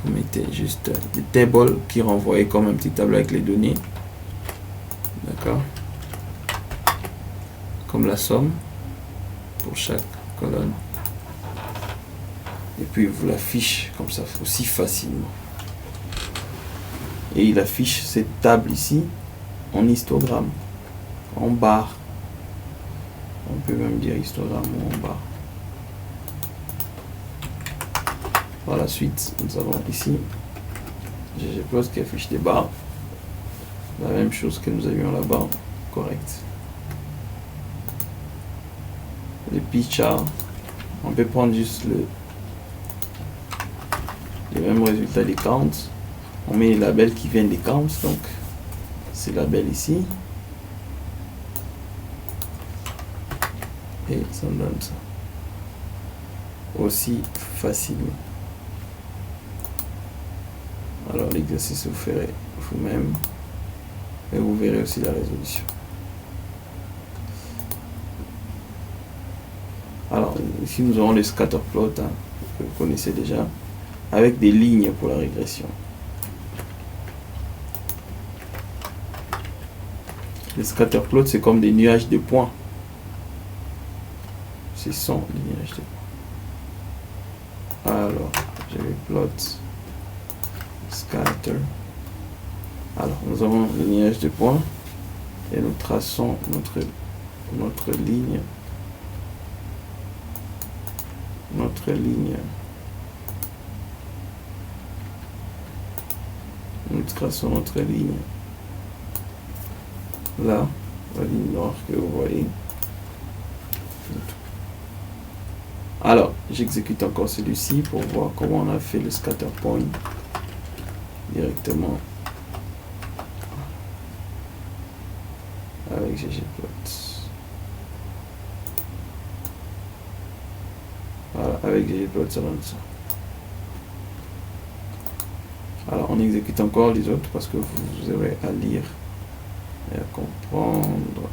Vous mettez juste des tables qui renvoient comme un petit tableau avec les données. D'accord. Comme la somme pour chaque colonne. Et puis vous l'affiche comme ça aussi facilement. Et il affiche cette table ici en histogramme, en barre. On peut même dire histogramme ou en barre. Par la suite, nous avons ici ggplot qui affiche des barres. La même chose que nous avions là-bas, correct. Les pichards, on peut prendre juste les mêmes résultats des counts. On met les labels qui viennent des counts, donc ces labels ici. Et ça me donne ça. Aussi facilement. Alors l'exercice vous ferez vous-même. Et vous verrez aussi la résolution. Alors ici nous aurons les scatter plots, que vous connaissez déjà, avec des lignes pour la régression. Les scatter plots, c'est comme des nuages de points. Ce sont des nuages de points. Alors, ggplot scatter. Alors, nous avons le nuage de points et nous traçons notre ligne. Nous traçons notre ligne. Là, la ligne noire que vous voyez. Alors, j'exécute encore celui-ci pour voir comment on a fait le scatter point directement avec ggplot. Voilà, avec ggplot, ça donne ça. Alors, on exécute encore les autres parce que vous aurez à lire et à comprendre.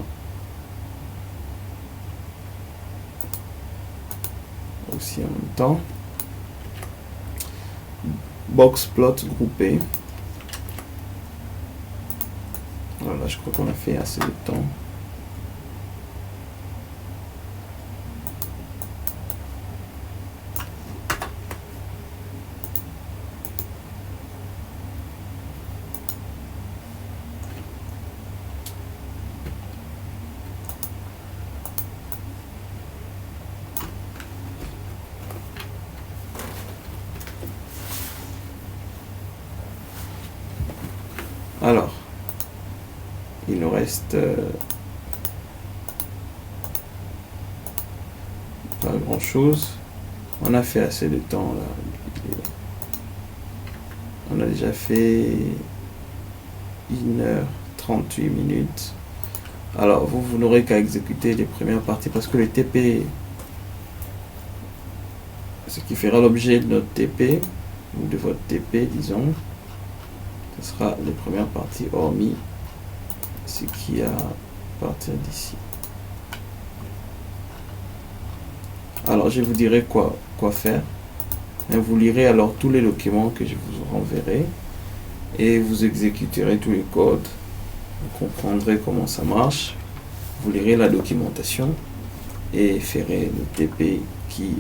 Aussi en même temps. Box plot groupé. Voilà, je crois qu'on a fait assez de temps. Alors, il nous reste pas grand chose. On a fait assez de temps là. On a déjà fait 1h38 minutes. Alors, vous n'aurez qu'à exécuter les premières parties parce que le TP, ce qui fera l'objet de notre TP, ou de votre TP, disons, ce sera les premières parties, hormis ce qui a à partir d'ici. Alors, je vous dirai quoi faire. Et vous lirez alors tous les documents que je vous renverrai et vous exécuterez tous les codes. Vous comprendrez comment ça marche. Vous lirez la documentation et ferez le TP qui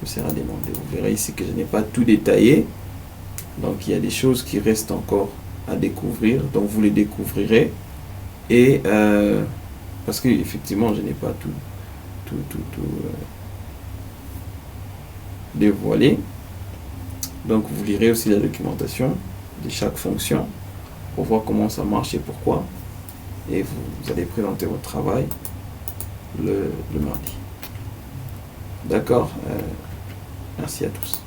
vous sera demandé. Vous verrez ici que je n'ai pas tout détaillé. Donc, il y a des choses qui restent encore à découvrir. Donc, vous les découvrirez. Et parce que effectivement, je n'ai pas tout dévoilé. Donc vous lirez aussi la documentation de chaque fonction pour voir comment ça marche et pourquoi. Et vous allez présenter votre travail le mardi. D'accord. Merci à tous.